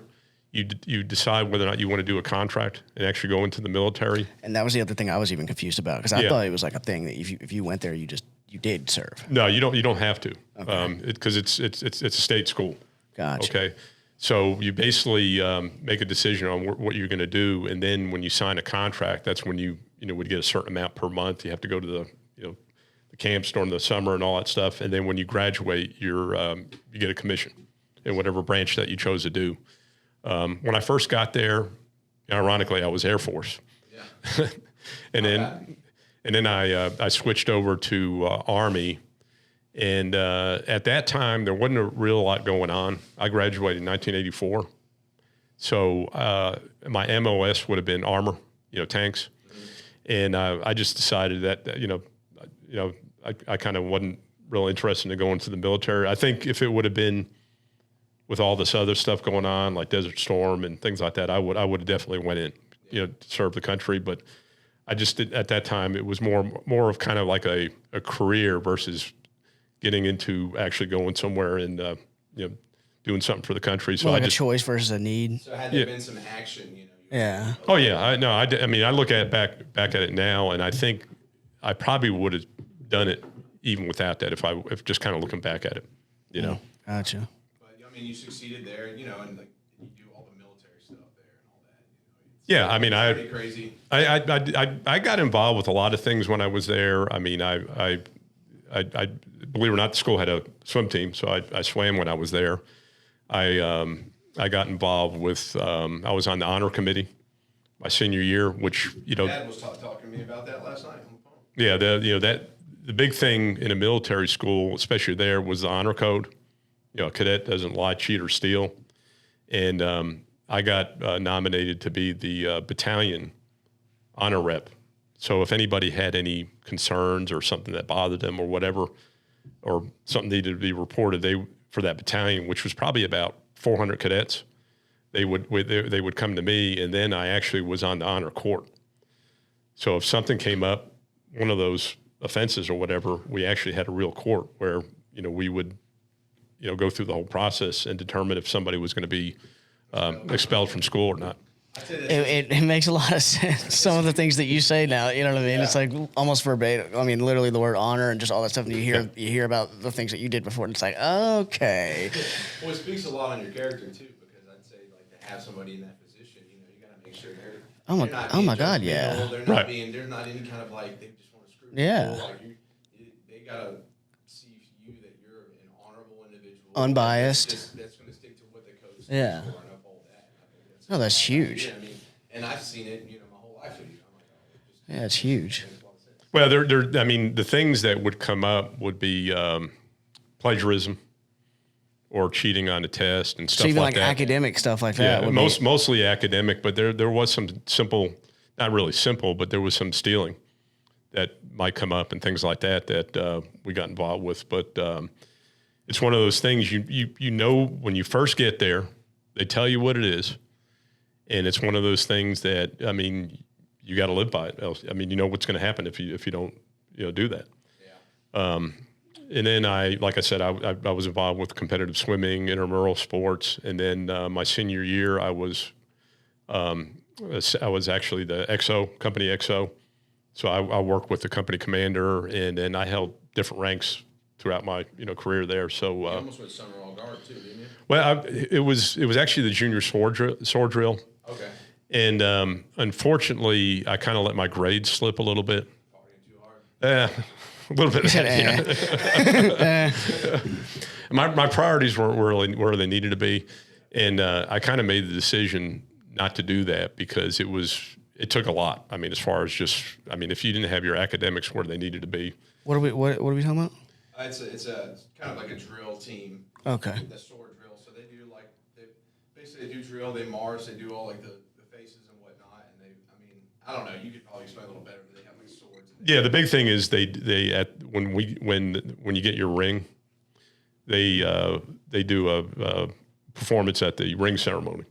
you decide whether or not you want to do a contract and actually go into the military. And that was the other thing I was even confused about, because I thought it was like a thing that if you went there, you did serve. No, you don't have to, because it's a state school. Gotcha. Okay, so you basically make a decision on what you're going to do, and then when you sign a contract, that's when you would get a certain amount per month. You have to go to the the camps during the summer and all that stuff, and then when you graduate, you get a commission in whatever branch that you chose to do. When I first got there, ironically, I was Air Force, and then I switched over to Army, and at that time there wasn't a real lot going on. I graduated in 1984, so my MOS would have been armor, tanks, and I just decided that I kind of wasn't real interested in going to the military. I think if it would have been with all this other stuff going on, like Desert Storm and things like that, I would have definitely went in, to serve the country. But I just did, at that time, it was more of kind of like a career versus getting into actually going somewhere and doing something for the country. So like a choice versus a need. So had there been some action, Yeah. Oh yeah, I mean, I look at back at it now, and I think I probably would have done it even without that if just kind of looking back at it, Gotcha. You succeeded there, and like you do all the military stuff there and all that. Yeah, I mean, pretty crazy. I got involved with a lot of things when I was there. I mean, I believe it or not, the school had a swim team, so I swam when I was there. I got involved with I was on the honor committee my senior year, which Dad was talking to me about that last night on the phone. Yeah, the big thing in a military school, especially there, was the honor code. A cadet doesn't lie, cheat, or steal. And I got nominated to be the battalion honor rep. So if anybody had any concerns or something that bothered them or whatever, or something needed to be reported, for that battalion, which was probably about 400 cadets, they would come to me, and then I actually was on the honor court. So if something came up, one of those offenses or whatever, we actually had a real court where we would go through the whole process and determine if somebody was going to be expelled from school or not. It makes a lot of sense. Some of the things that you say now, you know what I mean? Yeah. It's like almost verbatim. I mean, literally the word honor and just all that stuff. And you hear about the things that you did before, and it's like, okay. Well, it speaks a lot on your character too, because I'd say like to have somebody in that position, you got to make sure they're oh my God, yeah. They're not there's not any kind of like they just want to screw people. Yeah. Like they gotta see you that you're an honorable individual, unbiased. That's going to stick to what the code stands Yeah. for and uphold that. Oh, that's huge. Yeah, I mean, and I've seen it, my whole life. I'm like, yeah, it's huge. Well, I mean, the things that would come up would be plagiarism or cheating on a test and stuff so even like that. Academic stuff like that. Yeah, mostly academic, but there was some simple, not really simple, but there was some stealing that might come up and things like that we got involved with. But it's one of those things when you first get there, they tell you what it is, and it's one of those things that you got to live by it. Else, what's going to happen if you don't do that. Yeah. And then like I said, I was involved with competitive swimming, intramural sports, and then my senior year I was actually the company XO. So I worked with the company commander, and then I held different ranks throughout my career there. So you almost went summer all guard too, didn't you? Well, it was actually the junior sword drill. Okay. And unfortunately, I kind of let my grades slip a little bit. Partying too hard. A little bit. My priorities weren't really where they needed to be, and I kind of made the decision not to do that because it took a lot. I mean, as far as if you didn't have your academics where they needed to be. What are we talking about? It's a kind of like a drill team. Okay. The sword drill. So they do they do drill. They march. They do all like the faces and whatnot. And I don't know. You could probably explain a little better, but they have like swords and Yeah, the big thing is when you get your ring, they do a performance at the ring ceremony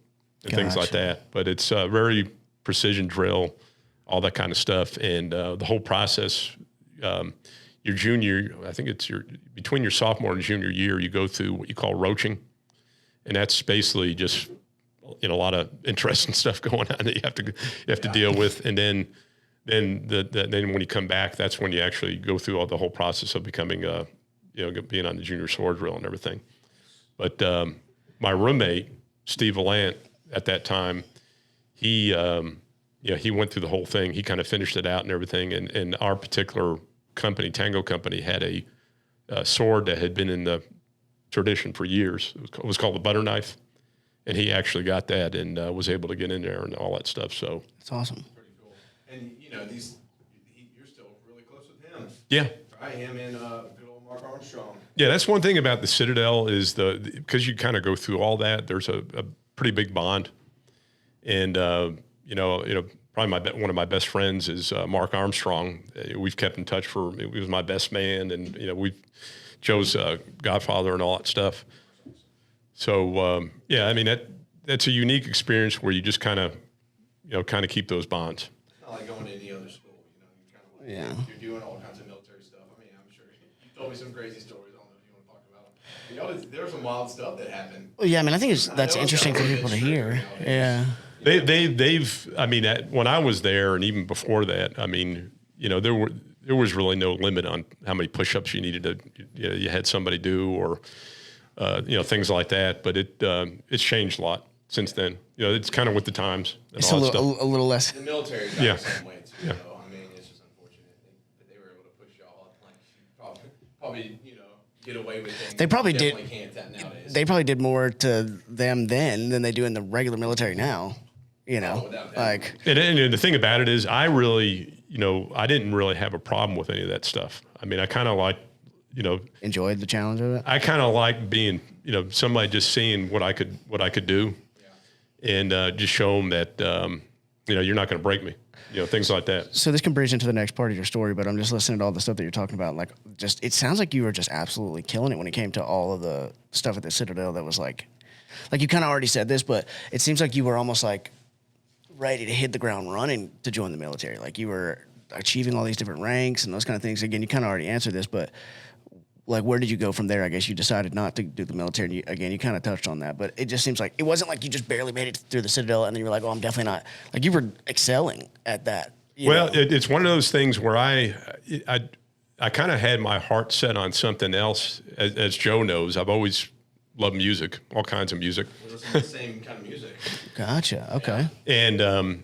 and things like that. But it's very precision drill, all that kind of stuff, and the whole process. Your junior, I think it's between your sophomore and junior year, you go through what you call roaching, and that's basically just a lot of interesting stuff going on that you have to deal with, and then when you come back, that's when you actually go through the whole process of becoming being on the junior sword drill and everything. But my roommate Steve Valant at that time, he went through the whole thing. He kind of finished it out and everything, and our particular company, Tango Company, had a sword that had been in the tradition for years. It was called the butter knife, and he actually got that and was able to get in there and all that stuff. So that's awesome. Pretty cool. And you're still really close with him. Yeah. Right, him and good old Mark Armstrong. Yeah, that's one thing about the Citadel is because you kind of go through all that. There's a pretty big bond, and probably one of my best friends is Mark Armstrong. We've kept in touch he was my best man, and Joe's godfather and all that stuff. So I mean that's a unique experience where you just kind of keep those bonds. It's not like going to any other school, you're kind of like you're doing all kinds of military stuff. I mean, I'm sure you told me some crazy stories. I don't know if you want to talk about them. There was some wild stuff that happened. Well, yeah, I mean, I think that's interesting for people to hear. Yeah. When I was there and even before that, I mean, there was really no limit on how many push-ups you needed to, you had somebody do or, things like that. But it's changed a lot since then. It's kind of with the times. And it's all a that stuff. little less. The military got the same way too. Yeah. I mean, it's just unfortunate that they were able to push y'all like probably get away with things. They probably did. Can't nowadays. They probably did more to them then than they do in the regular military now. And the thing about it is I really, I didn't really have a problem with any of that stuff. I mean, I kind of like, enjoyed the challenge of it. I kind of like being, somebody just seeing what I could do and just show them that, you're not going to break me, things like that. So this can bridge into the next part of your story, but I'm just listening to all the stuff that you're talking about. Like, it sounds like you were just absolutely killing it when it came to all of the stuff at the Citadel that was like you kind of already said this, but it seems like you were almost like ready to hit the ground running to join the military. Like you were achieving all these different ranks and those kind of things. Again, you kind of already answered this, but like, where did you go from there? I guess you decided not to do the military. And you kind of touched on that, but it just seems like it wasn't like you just barely made it through the Citadel and then you were like, oh, I'm definitely not. Like you were excelling at that. It's one of those things where I kind of had my heart set on something else. As Joe knows, I've always loved music, all kinds of music. We listen to the same kind of music. Gotcha. Okay. And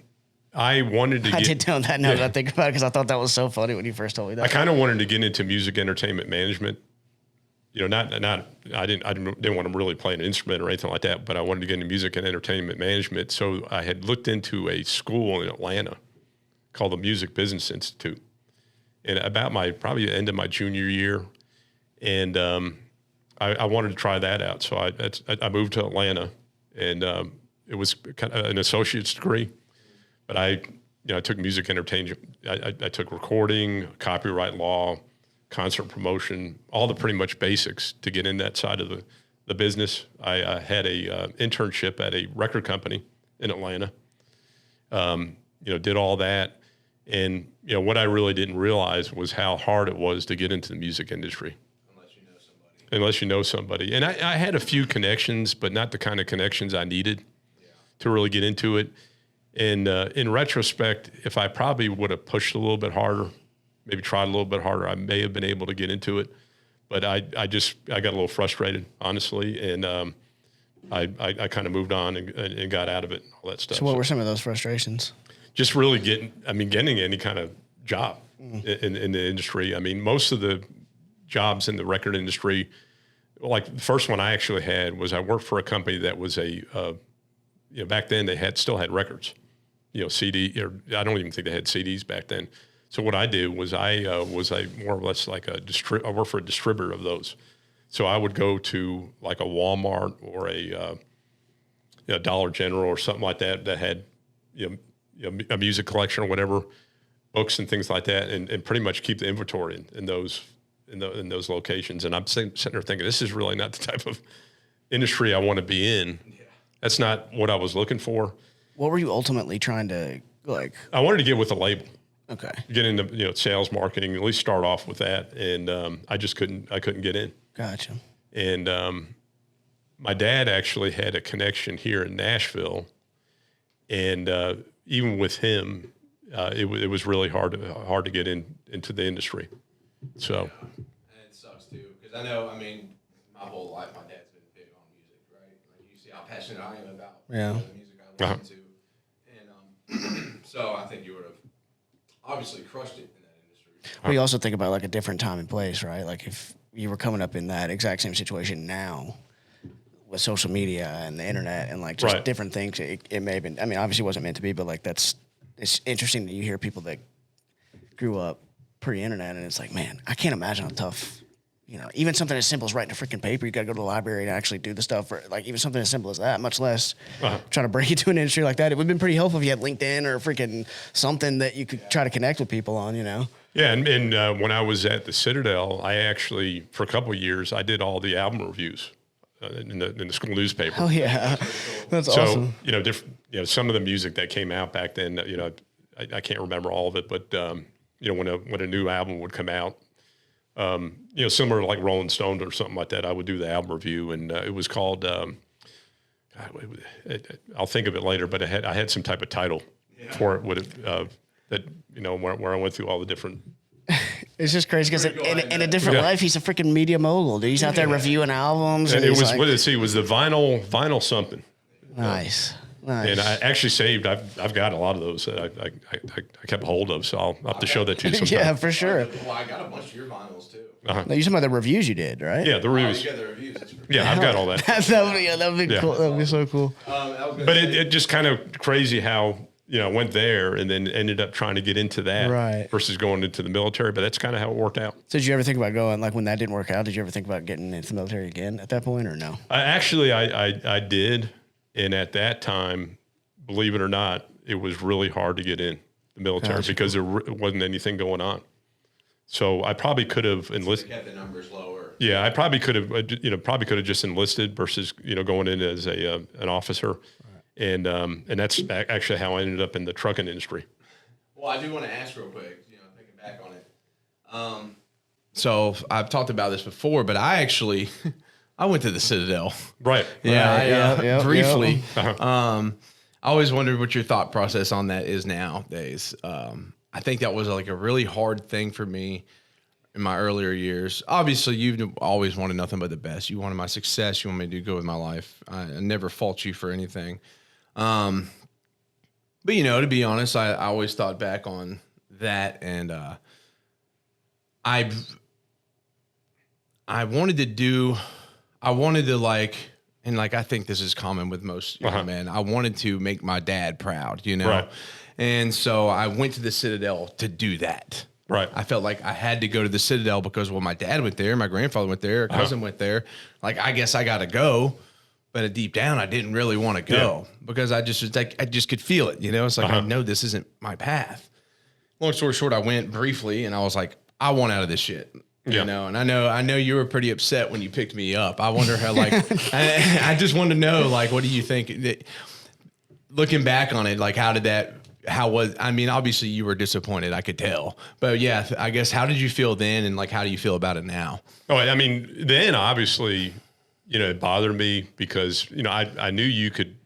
I wanted to I did know that now that I think about it because I thought that was so funny when you first told me that. I kind of wanted to get into music entertainment management. I didn't want to really play an instrument or anything like that, but I wanted to get into music and entertainment management. So I had looked into a school in Atlanta called the Music Business Institute. And about probably the end of my junior year. And I wanted to try that out. So I moved to Atlanta, and it was kind of an associate's degree. But I took music entertainment. I took recording, copyright law, concert promotion, all the pretty much basics to get in that side of the business. I had a internship at a record company in Atlanta. Did all that. And, what I really didn't realize was how hard it was to get into the music industry. Unless you know somebody. And I had a few connections, but not the kind of connections I needed to really get into it. And in retrospect, if I probably would have pushed a little bit harder, maybe tried a little bit harder, I may have been able to get into it. But I got a little frustrated, honestly, and I kind of moved on and got out of it and all that stuff. So what were some of those frustrations? Just really getting any kind of job in the industry. I mean, most of the jobs in the record industry, like the first one I actually had was I worked for a company that was back then they still had records, CD, or I don't even think they had CDs back then. So what I did was I was more or less like I worked for a distributor of those. So I would go to like a Walmart or a Dollar General or something like that had a music collection or whatever. books and things like that, and pretty much keep the inventory in those locations. And I'm sitting there thinking, this is really not the type of industry I want to be in. Yeah. That's not what I was looking for. What were you ultimately trying to like? I wanted to get with a label. Okay. Get into sales, marketing, at least start off with that, and I just couldn't get in. Gotcha. And my dad actually had a connection here in Nashville, and even with him, it was really hard to get into the industry. So, yeah. And it sucks too, because I know, I mean, my whole life my dad's been big on music, right? Like, you see how passionate I am about the music I listen to, and so I think you would have obviously crushed it in that industry. Well, you also think about like a different time and place, right? Like if you were coming up in that exact same situation now with social media and the internet and like just different things, it may have been, I mean, obviously it wasn't meant to be, but like it's interesting that you hear people that grew up pre-internet and it's like, man, I can't imagine how tough, even something as simple as writing a freaking paper, you got to go to the library and actually do the stuff, or like even something as simple as that, much less trying to break into an industry like that. It would have been pretty helpful if you had LinkedIn or freaking something that you could try to connect with people on, Yeah, and when I was at the Citadel, I actually, for a couple of years, I did all the album reviews in the school newspaper. Oh yeah, that's awesome. So some of the music that came out back then, I can't remember all of it, but when a new album would come out, similar to like Rolling Stone or something like that, I would do the album review, and it was called. I'll think of it later, but I had some type of title for it. Where I went through all the different. It's just crazy because in a different life, he's a freaking media mogul. Dude, he's out there reviewing albums. And it was it was the vinyl something. Nice. And I actually saved. I've got a lot of those that I kept hold of. So I'll have to show that to you sometime. Yeah, for sure. Well, I got a bunch of your vinyls too. Now, you're talking about the reviews you did, right? Yeah, the reviews. You got the reviews. That's Yeah, I've got all that. that would be cool. That would be so cool. But it just kind of crazy how went there and then ended up trying to get into that versus going into the military. But that's kind of how it worked out. So did you ever think about going, like when that didn't work out, did you ever think about getting into the military again at that point or no? I did. And at that time, believe it or not, it was really hard to get in the military because there wasn't anything going on. So I probably could have enlisted. Kept the numbers lower. Yeah, I probably could have, just enlisted versus going in as an officer. And that's actually how I ended up in the trucking industry. Well, I do want to ask real quick, thinking back on it. So I've talked about this before, but I actually, I went to the Citadel. Right. Yeah, briefly. Yeah. Uh-huh. I always wondered what your thought process on that is nowadays. I think that was like a really hard thing for me in my earlier years. Obviously, you've always wanted nothing but the best. You wanted my success. You want me to do good with my life. I never fault you for anything. But to be honest, I always thought back on that, and I wanted to like, and like I think this is common with most young men. I wanted to make my dad proud, Right. And so I went to the Citadel to do that. Right. I felt like I had to go to the Citadel because my dad went there, my grandfather went there, cousin went there. Like I guess I got to go. But deep down, I didn't really want to go because I just could feel it. It's like I know this isn't my path. Long story short, I went briefly, and I was like, I want out of this shit. And I know you were pretty upset when you picked me up. I wonder how I just wanted to know what do you think? Looking back on it, obviously you were disappointed. I could tell, but yeah, I guess how did you feel then, and how do you feel about it now? Oh, I mean, then obviously. It bothered me because, I knew you could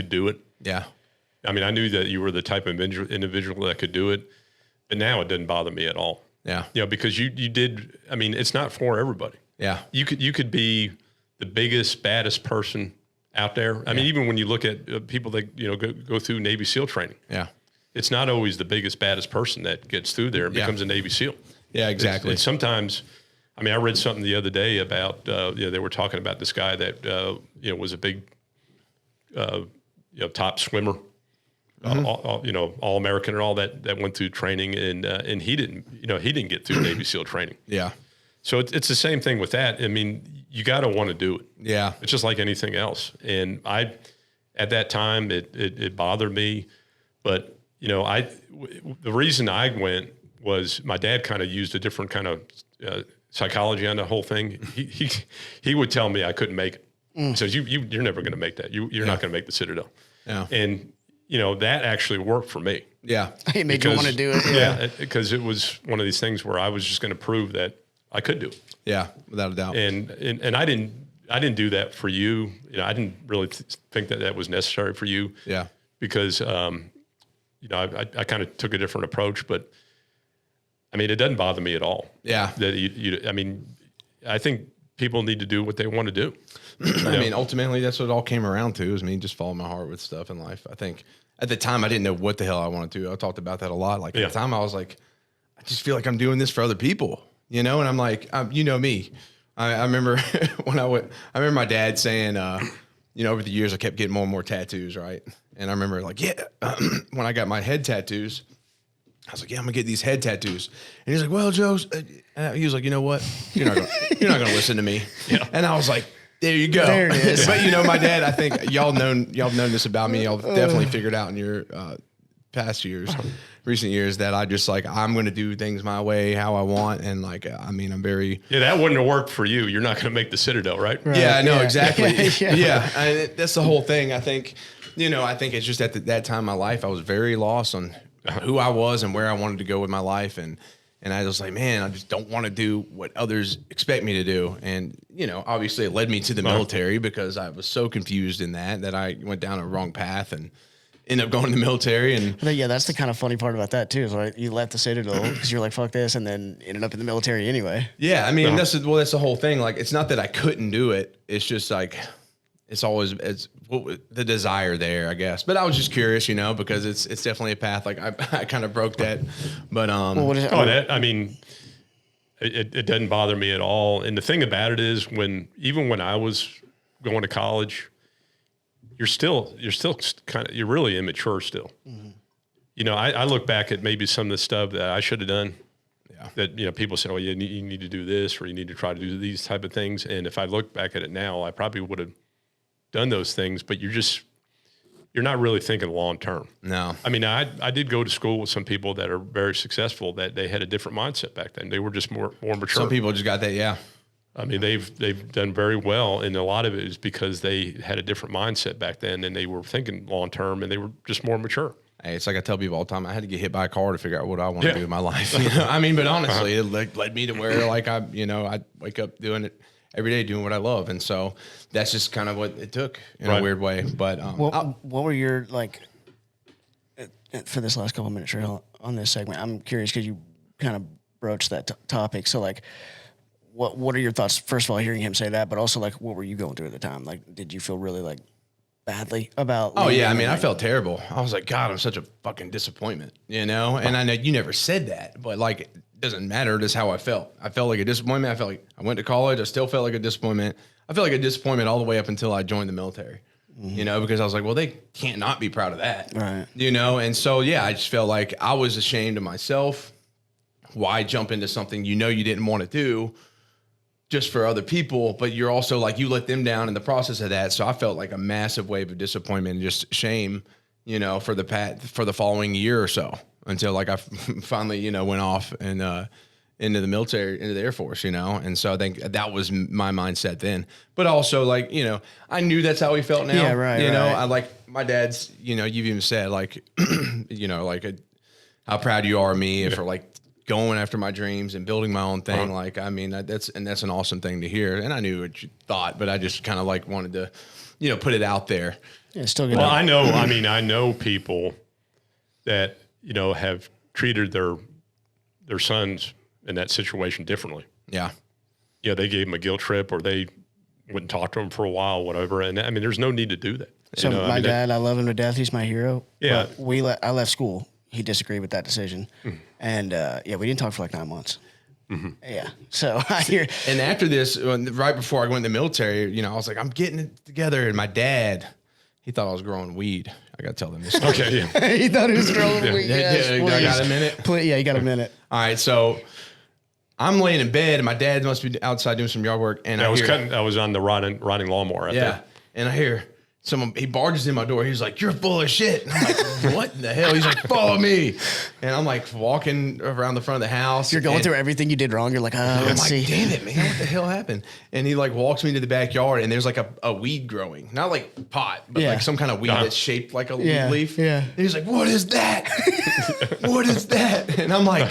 do it. Yeah. I mean, I knew that you were the type of individual that could do it, but now it doesn't bother me at all. Yeah. Because you did, I mean, it's not for everybody. Yeah. You could be the biggest, baddest person out there. I mean, even when you look at people that, go through Navy SEAL training. Yeah. It's not always the biggest, baddest person that gets through there and becomes a Navy SEAL. Yeah, exactly. It's sometimes, I mean, I read something the other day about, they were talking about this guy that, was a big, top swimmer, all American and all that went through training, and he didn't get through Navy SEAL training. Yeah. So it's the same thing with that. I mean, you got to want to do it. Yeah. It's just like anything else. And at that time, it bothered me, but the reason I went was my dad kind of used a different kind of psychology on the whole thing. He would tell me I couldn't make it. He says, you're never going to make that. You're not going to make the Citadel. Yeah. And, that actually worked for me. Yeah. It made you want to do it. Yeah. Because it was one of these things where I was just going to prove that I could do it. Yeah. Without a doubt. And I didn't do that for you. I didn't really think that was necessary for you. Yeah. Because, I kind of took a different approach, but I mean, it doesn't bother me at all. Yeah. That I think people need to do what they want to do. I mean, ultimately, that's what it all came around to, is me just following my heart with stuff in life. I think at the time, I didn't know what the hell I wanted to do. I talked about that a lot. Like, at the time, I was like, I just feel like I'm doing this for other people, and I'm like, you know me. I remember I remember my dad saying, over the years, I kept getting more and more tattoos, right? And I remember when I got my head tattoos, I was like, yeah, I'm gonna get these head tattoos. And he's like, well, Joe, he was like, you know what? You're not gonna listen to me. Yeah. And I was like, there you go. There it is. But my dad, I think y'all known this about me. Y'all definitely figured out in your past years, recent years, that I just I'm gonna do things my way, how I want, and I'm very that wouldn't have worked for you. You're not gonna make the Citadel, right? Yeah, no, exactly. Yeah. That's the whole thing. I think I think it's just at that time in my life, I was very lost on who I was and where I wanted to go with my life. And I was like, man, I just don't want to do what others expect me to do. And, obviously it led me to the military because I was so confused in that I went down a wrong path and ended up going to the military. And that's the kind of funny part about that too, is you left the Citadel because you're like, fuck this, and then ended up in the military anyway. Yeah. I mean, that's the whole thing. Like, it's not that I couldn't do it. It's just it's always the desire there, I guess. But I was just curious, because it's definitely a path. Like, I kind of broke that, but it doesn't bother me at all. And the thing about it is, even when I was going to college, you're really immature still. Mm-hmm. I look back at maybe some of the stuff that I should have done. Yeah. That people say, oh, you need to do this, or you need to try to do these type of things. And if I look back at it now, I probably would have done those things, but you're not really thinking long term. No. I mean, I did go to school with some people that are very successful that they had a different mindset back then. They were just more mature. Some people just got that, yeah. I mean, they've done very well, and a lot of it is because they had a different mindset back then, and they were thinking long term, and they were just more mature. Hey, it's like I tell people all the time, I had to get hit by a car to figure out what I want to do with my life. I mean, but honestly, it led me to where I wake up doing it every day, doing what I love. And so that's just kind of what it took in a weird way. But what were your, for this last couple of minutes on this segment, I'm curious because you kind of broached that topic. So what are your thoughts, first of all, hearing him say that, but also what were you going through at the time? Did you feel really badly about? Oh yeah. I mean, I felt terrible. I was like, God, I'm such a fucking disappointment, And I know you never said that, but it doesn't matter. Just how I felt. I felt like a disappointment. I felt like I went to college. I still felt like a disappointment. I felt like a disappointment all the way up until I joined the military, because I was like, well, they can't not be proud of that. Right. And so, yeah, I just felt like I was ashamed of myself. Why jump into something you didn't want to do just for other people, but you're also you let them down in the process of that. So I felt like a massive wave of disappointment and just shame, for the following year or so, until I finally, went off and into the military, into the Air Force, And so I think that was my mindset then. But also, I knew that's how he felt now. Yeah, right. I my dad's, you've even said how proud you are of me for going after my dreams and building my own thing. That's an awesome thing to hear. And I knew what you thought, but I just kind of wanted to, put it out there. Yeah, still good. Well, I know people that, have treated their sons in that situation differently. Yeah. They gave them a guilt trip, or they wouldn't talk to them for a while, whatever. And I mean, there's no need to do that. So my dad, I love him to death. He's my hero. Yeah. But I left school. He disagreed with that decision. And we didn't talk for 9 months. Mm-hmm. Yeah. So I hear. And after this, right before I went in the military, I was like, I'm getting it together. And my dad, he thought I was growing weed. I got to tell them this story. Okay. Yeah. He thought he was growing weed. I got a minute. Yeah, you got a minute. All right. So I'm laying in bed, and my dad must be outside doing some yard work. And I was on the rotting lawnmower. And I hear, he barges in my door. He's like, "You're full of shit." And I'm like, "What in the hell?" He's like, "Follow me." And I'm like walking around the front of the house. You're going through everything you did wrong. You're like, I'm let's like, see. "Damn it, man. What the hell happened?" And he like walks me to the backyard and there's like a weed growing. Not like pot, but like some kind of weed that's shaped like a weed leaf. Yeah. And he's like, "What is that?" "What is that?" And I'm like,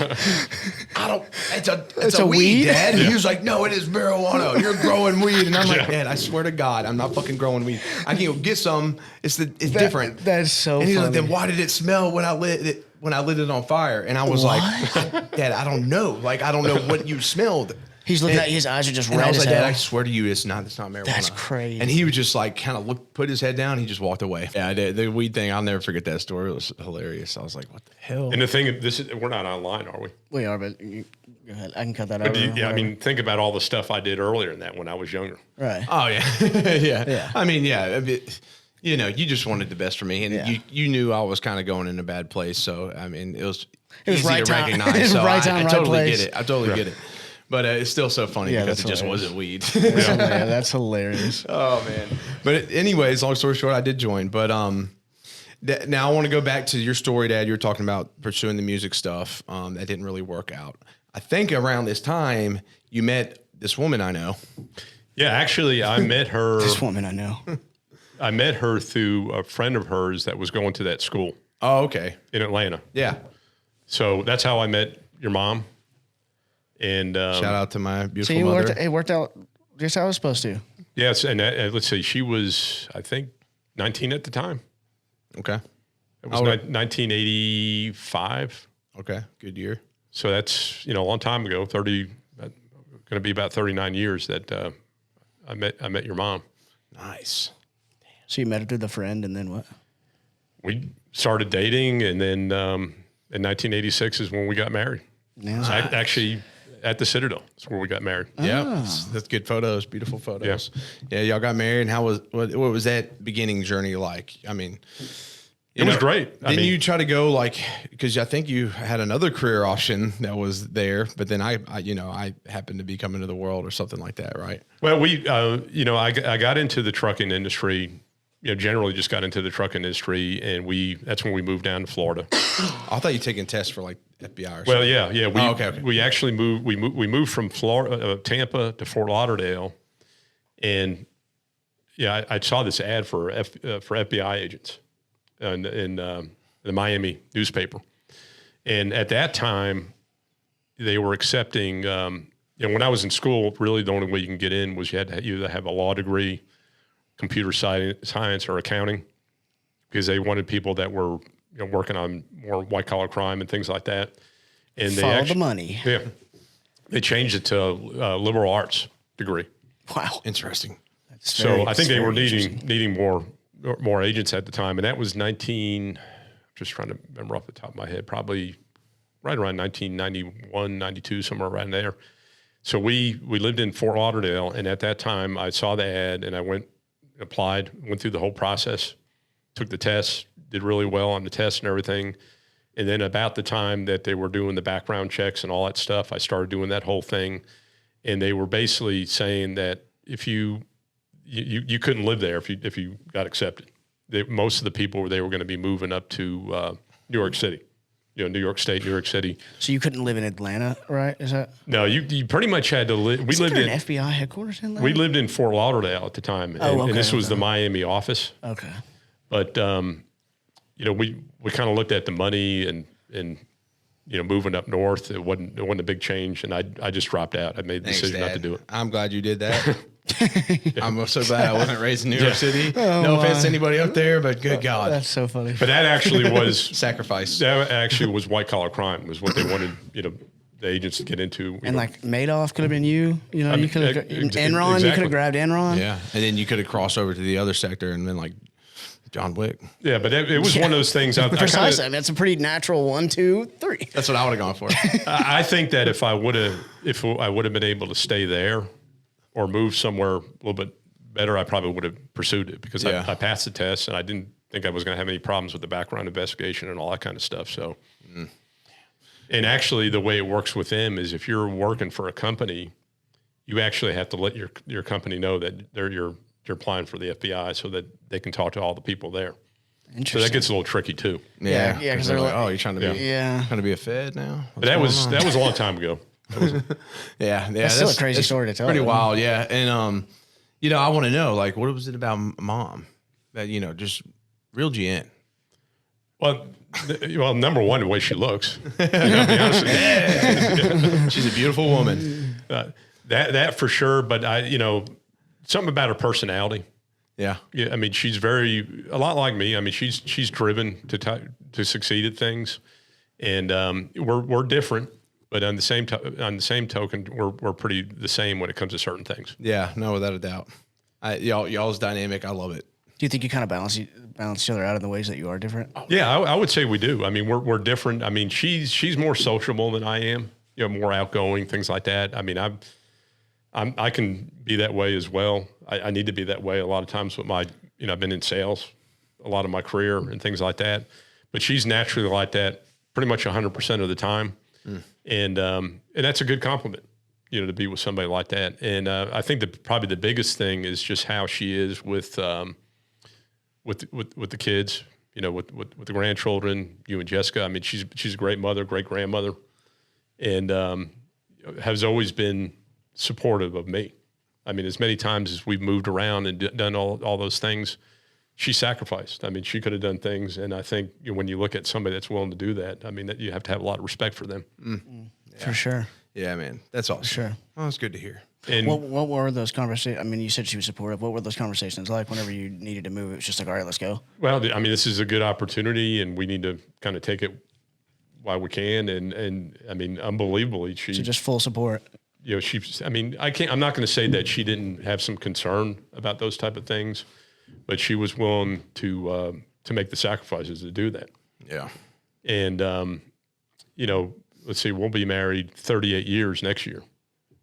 it's a weed, Dad. And he was like, "No, it is marijuana. You're growing weed." And I'm like, "Dad, I swear to God, I'm not fucking growing weed. I can go get some. It's different." That's so And he's funny. like, "Then why did it smell when I lit it on fire?" And I was like, "Dad, I don't know. Like, I don't know what you smelled." He's looking at his eyes are just And red I was as like, hell. "Dad, I swear to you, it's not marijuana." That's crazy. And he would just like kind of put his head down. He just walked away. Yeah, the weed thing, I'll never forget that story. It was hilarious. I was like, "What the hell?" And the thing, we're not online, are we? We are, but go ahead. I can cut that out. I mean, think about all the stuff I did earlier in that when I was younger. Right. Oh yeah. Yeah. I mean, yeah. You know, you just wanted the best for me, and you knew I was kind of going in a bad place. So I mean, it was easy right to time. recognize. It was So right time, I right totally place. get it. I totally get it. But it's still so funny because it just wasn't weed. Yeah, that's hilarious. Oh man. But anyways, long story short, I did join. But now I want to go back to your story, Dad. You were talking about pursuing the music stuff. That didn't really work out. I think around this time you met this woman I know. Yeah, actually, I met her. This woman I know. I met her through a friend of hers that was going to that school Oh, okay. in Atlanta. Yeah. So that's how I met your mom. And Shout out to my So beautiful mother. it worked out just how it was supposed to. yes, and let's see, she was, I think, 19 at the time. Okay. It was 1985. Okay. Good year. So that's, a long time ago, going to be about 39 years that I met your mom. Nice. So you met her through the friend, and then what? We started dating, and then in 1986 is when we got married. Yeah. So actually, at the Citadel is where we got married. Yeah, that's good photos, beautiful photos. Yeah, y'all got married. And what was that beginning journey like? I mean, It was great. Didn't you try to go because I think you had another career option that was there, but then I happened to be coming to the world or something like that, right? Well, I got into the trucking industry. Generally just got into the trucking industry, and that's when we moved down to Florida. I thought you were taking tests for like FBI or something. Well, yeah. Okay. We actually moved. We moved from Florida, Tampa to Fort Lauderdale, and I saw this ad for FBI agents in the Miami newspaper, and at that time, they were accepting. When I was in school, really the only way you can get in was you had to either have a law degree, computer science, or accounting, because they wanted people that were working on more white collar crime and things like that. And Follow the money. Yeah, they changed it to liberal arts degree. Wow. Interesting. So I think they were needing more agents at the time, and that was just trying to remember off the top of my head, probably right around 1991, 92, somewhere around there. So we lived in Fort Lauderdale, and at that time I saw the ad, and I applied, went through the whole process, took the test, did really well on the test and everything. And then about the time that they were doing the background checks and all that stuff, I started doing that whole thing. And they were basically saying that if you couldn't live there if you got accepted. Most of the people they were going to be moving up to New York City, New York State, New York City. So you couldn't live in Atlanta, right? Is that? No, you pretty much had to live. We lived there in an FBI headquarters in Atlanta? We lived in Fort Lauderdale at the time, and this was the Miami office. Okay. But we kind of looked at the money and moving up north. It wasn't a big change, and I just dropped out. I made the decision not to do it. I'm glad you did that. I'm so glad I wasn't raised in New York City. No offense to anybody up there, but good God. That's so funny. But that actually was sacrifice. That actually was white collar crime, was what they wanted, the agents to get into. And like Madoff could have been you. You could have Enron. Exactly. You could have grabbed Enron. Yeah, and then you could have crossed over to the other sector and been like John Wick. Yeah, but it was one of those things. Precisely. That's a pretty natural 1, 2, 3. That's what I would have gone for. I think that if I would have been able to stay there or move somewhere a little bit better, I probably would have pursued it, because I passed the test and I didn't think I was going to have any problems with the background investigation and all that kind of stuff. So, and actually the way it works with them is if you're working for a company, you actually have to let your company know that they're they're applying for the FBI so that they can talk to all the people there. So Interesting. that gets a little tricky too. Yeah, because they're they're like, like, oh, you're trying to be a Fed now. But that was a long time ago. yeah. That's still a crazy story to tell. Pretty wild, yeah. And you know, I want to know, like, what was it about Mom that just reeled you in? Well, number one, the way she looks. I'll be honest with you. She's a beautiful woman. That for sure. But something about her personality. Yeah. Yeah. I mean, she's a lot like me. I mean, she's driven to succeed at things, and we're different. But on the same token, we're pretty the same when it comes to certain things. Yeah, no, without a doubt. Y'all's dynamic, I love it. Do you think you kind of balance each other out in the ways that you are different? Yeah, I would say we do. I mean, we're different. I mean, she's more sociable than I am. More outgoing, things like that. I mean, I can be that way as well. I need to be that way a lot of times with my, I've been in sales a lot of my career and things like that. But she's naturally like that pretty much 100% of the time. And that's a good compliment, to be with somebody like that. And I think probably the biggest thing is just how she is with the kids, with the grandchildren, you and Jessica. I mean, she's a great mother, great grandmother, and has always been supportive of me. I mean, as many times as we've moved around and done all those things, she sacrificed. I mean, she could have done things. And I think when you look at somebody that's willing to do that, I mean, that you have to have a lot of respect for them. Yeah. For sure. Yeah, man. That's awesome. Sure. Oh, that's good to hear. And What were those conversations? I mean, you said she was supportive. What were those conversations like whenever you needed to move? It was just like, all right, let's go. well, I mean, this is a good opportunity and we need to kind of take it while we can. And I mean, unbelievably, So just full support. I'm not going to say that she didn't have some concern about those type of things, but she was willing to make the sacrifices to do that. Yeah. And, let's see, we'll be married 38 years next year.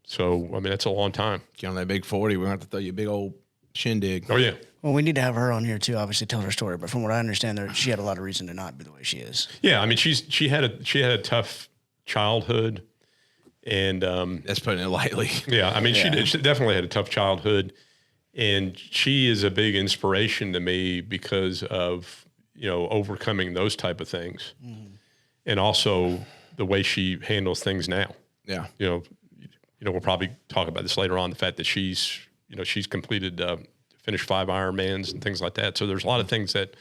So, I mean, that's a long time. Get on that big 40, we're going to have to throw you a big old shindig. Oh, yeah. Well, we need to have her on here too, obviously tell her story. But from what I understand, she had a lot of reason to not be the way she is. Yeah, I mean, she had a tough childhood. And That's putting it lightly. yeah, I mean, she definitely had a tough childhood. And she is a big inspiration to me because of, overcoming those type of things. And also the way she handles things now. Yeah. We'll probably talk about this later on, the fact that she's completed, finished 5 Ironmans and things like that. So there's a lot of things that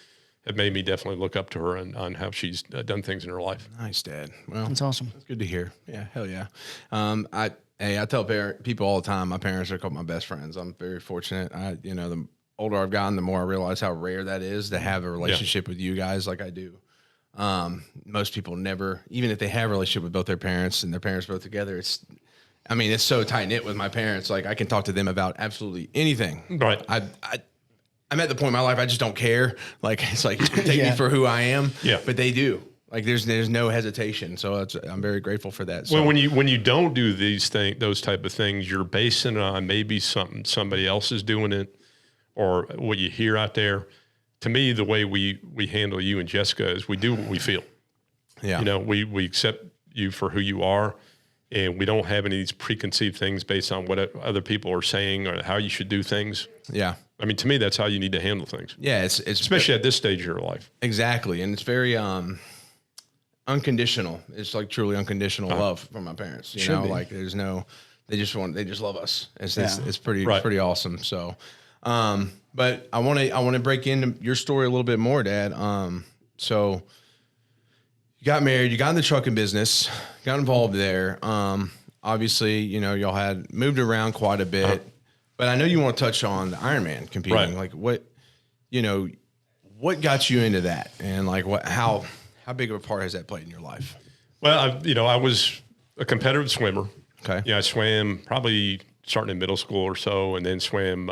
have made me definitely look up to her on how she's done things in her life. Nice, Dad. Well, That's awesome. that's good to hear. Yeah, hell yeah. I tell people all the time, my parents are a couple of my best friends. I'm very fortunate. The older I've gotten, the more I realize how rare that is to have a relationship with you guys like I do. Most people never, even if they have a relationship with both their parents and their parents both together, it's so tight knit with my parents. Like I can talk to them about absolutely anything. Right. I'm at the point in my life I just don't care. Like it's like take me for who I am. Yeah. But they do. Like there's no hesitation. So I'm very grateful for that. So, Well, when you don't do those type of things, you're basing it on maybe somebody else is doing it, or what you hear out there. To me, the way we handle you and Jessica is we do what we feel. yeah. We accept you for who you are, and we don't have any of these preconceived things based on what other people are saying or how you should do things. Yeah. I mean, to me, that's how you need to handle things. Yeah. It's Especially at this stage of your life. exactly. And it's very, unconditional. It's like truly unconditional love from my parents. You know, be. like they just love us. It's pretty, Right. pretty awesome. So, but I want to break into your story a little bit more, Dad. So you got married, you got in the trucking business, got involved there. Obviously, y'all had moved around quite a bit, but I know you want to touch on the Ironman competing. Right. Like what got you into that, and like how big of a part has that played in your life? Well, I was a competitive swimmer. Okay. Yeah, I swam probably starting in middle school or so, and then swam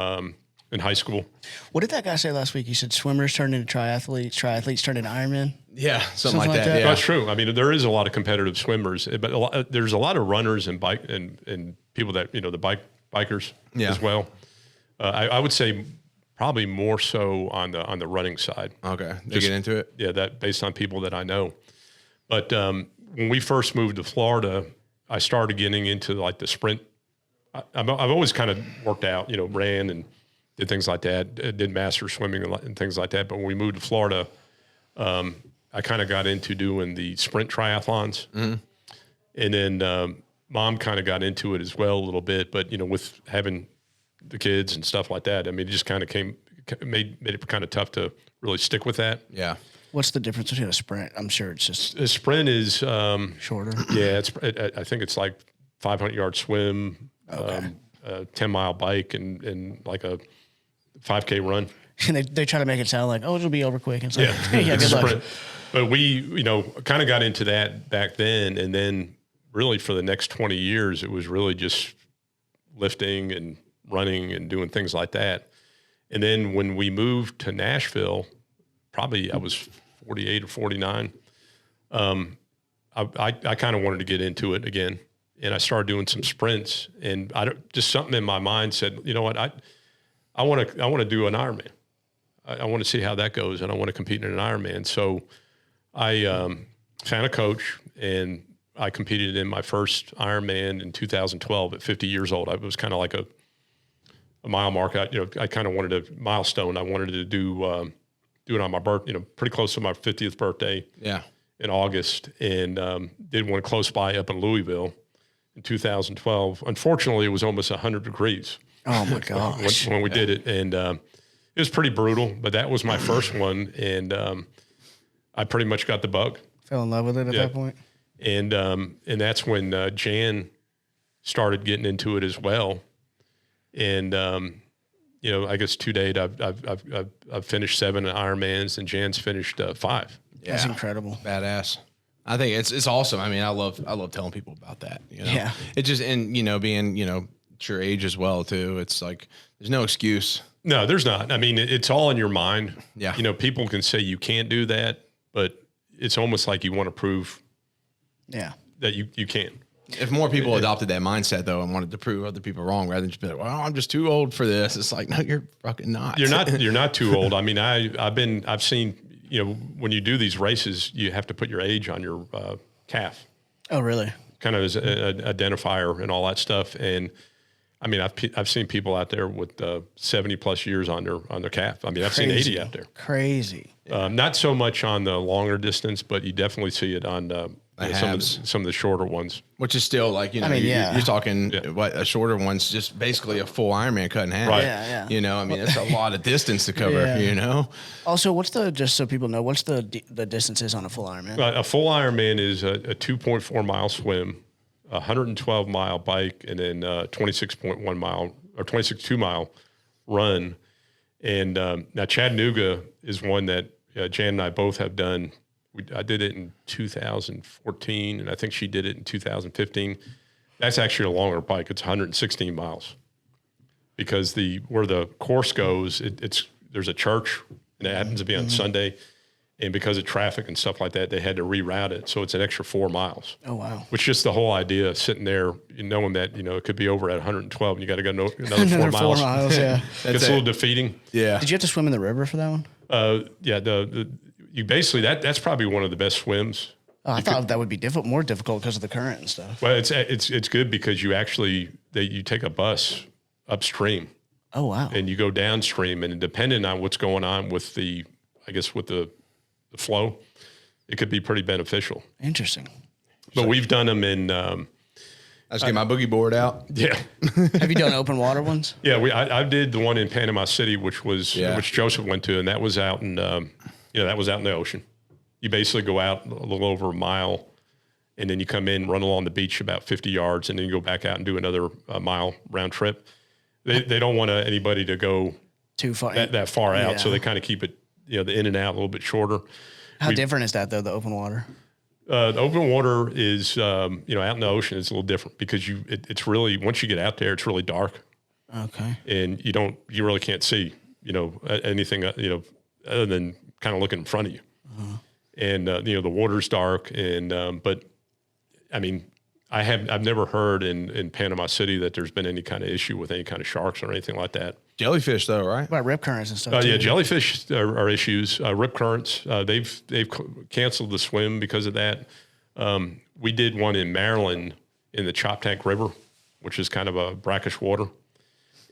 in high school. What did that guy say last week? He said swimmers turned into triathletes turned into Ironman. Yeah, something like that. Yeah. That's true. I mean, there is a lot of competitive swimmers, but there's a lot of runners and bike and people that the bikers as well. I would say probably more so on the running side. Okay, they get into it. Yeah, that based on people that I know. But when we first moved to Florida, I started getting into like the sprint. I've always kind of worked out, ran and did things like that, did master swimming and things like that. But when we moved to Florida, I kind of got into doing the sprint triathlons. And then Mom kind of got into it as well a little bit. But, with having the kids and stuff like that, I mean, it just kind of made it kind of tough to really stick with that. Yeah. What's the difference between a sprint? I'm sure it's just A sprint is shorter. Yeah, I think it's like 500-yard swim, Okay. a 10-mile bike, and like a 5K run. And they try to make it sound like, oh, it'll be over quick. And Yeah, yeah, good luck. sprint. But we, kind of got into that back then, and then really for the next 20 years, it was really just lifting and running and doing things like that. And then when we moved to Nashville, probably I was 48 or 49. I kind of wanted to get into it again, and I started doing some sprints. And just something in my mind said, you know what, I want to do an Ironman. I want to see how that goes, and I want to compete in an Ironman. So I found a coach, and I competed in my first Ironman in 2012 at 50 years old. It was kind of like a mile mark. I kind of wanted a milestone. I wanted to do it on my birthday, pretty close to my 50th birthday. Yeah. In August, and did one close by up in Louisville in 2012. Unfortunately, it was almost 100 degrees. Oh my gosh. when we did it, and it was pretty brutal. But that was my first one, and I pretty much got the bug. Fell in love with it at that point. And that's when Jan started getting into it as well. And I guess to date I've finished 7 Ironmans, and Jan's finished 5. Yeah. That's incredible. Badass. I think it's awesome. I mean, I love telling people about that. Yeah. It just, and being, at your age as well too. It's like, there's no excuse. No, there's not. I mean, it's all in your mind. Yeah. People can say you can't do that, but it's almost like you want to prove that you can. If more people adopted that mindset though, and wanted to prove other people wrong rather than just be like, well, I'm just too old for this. It's like, no, you're fucking not. You're not too old. I mean, I've seen, when you do these races, you have to put your age on your calf, Oh, really? kind of as an identifier and all that stuff. And I mean, I've seen people out there with 70 plus years on their calf. I mean, I've seen 80 out there. Crazy. Not so much on the longer distance, but you definitely see it on some of the shorter ones. Which is still like, I mean, you're talking a shorter one's just basically a full Ironman cut in half. Right. Yeah. I mean, it's a lot of distance to cover, Also, just so people know, what's the distances on a full Ironman? A full Ironman is a 2.4 mile swim, a 112 mile bike, and then 26.1 mile or 26.2 mile run. And now Chattanooga is one that Jan and I both have done. I did it in 2014, and I think she did it in 2015. That's actually a longer bike. It's 116 miles because where the course goes, there's a church, and it happens to be on Sunday. And because of traffic and stuff like that, they had to reroute it. So it's an extra 4 miles. Oh, wow. Which just the whole idea of sitting there, knowing that, it could be over at 112 and you got to go another 4 Another miles. 4 miles, yeah. It's a little defeating. Yeah. Did you have to swim in the river for that one? You basically, that's probably one of the best swims. Oh, I thought that would be more difficult because of the current and stuff. Well, it's good because you take a bus upstream. Oh, wow. And you go downstream, and depending on what's going on with the flow, it could be pretty beneficial. Interesting. But we've done them in. I just get my boogie board out. Yeah. Have you done open water ones? Yeah, I did the one in Panama City, which Joseph went to, and that was out in that was out in the ocean. You basically go out a little over a mile, and then you come in, run along the beach about 50 yards, and then you go back out and do another mile round trip. They don't want anybody to go Too far. that far out, Yeah. so they kind of keep it the in and out a little bit shorter. How different is that though? The open water. The open water is out in the ocean. It's a little different because it's really, once you get out there, it's really dark. Okay. And you really can't see anything other than kind of looking in front of you. Uh-huh. And the water's dark, and but I mean, I've never heard in Panama City that there's been any kind of issue with any kind of sharks or anything like that. Jellyfish though, right? What about rip currents and stuff? Yeah, jellyfish are issues. Rip currents, they've canceled the swim because of that. We did one in Maryland in the Chop Tank River, which is kind of a brackish water,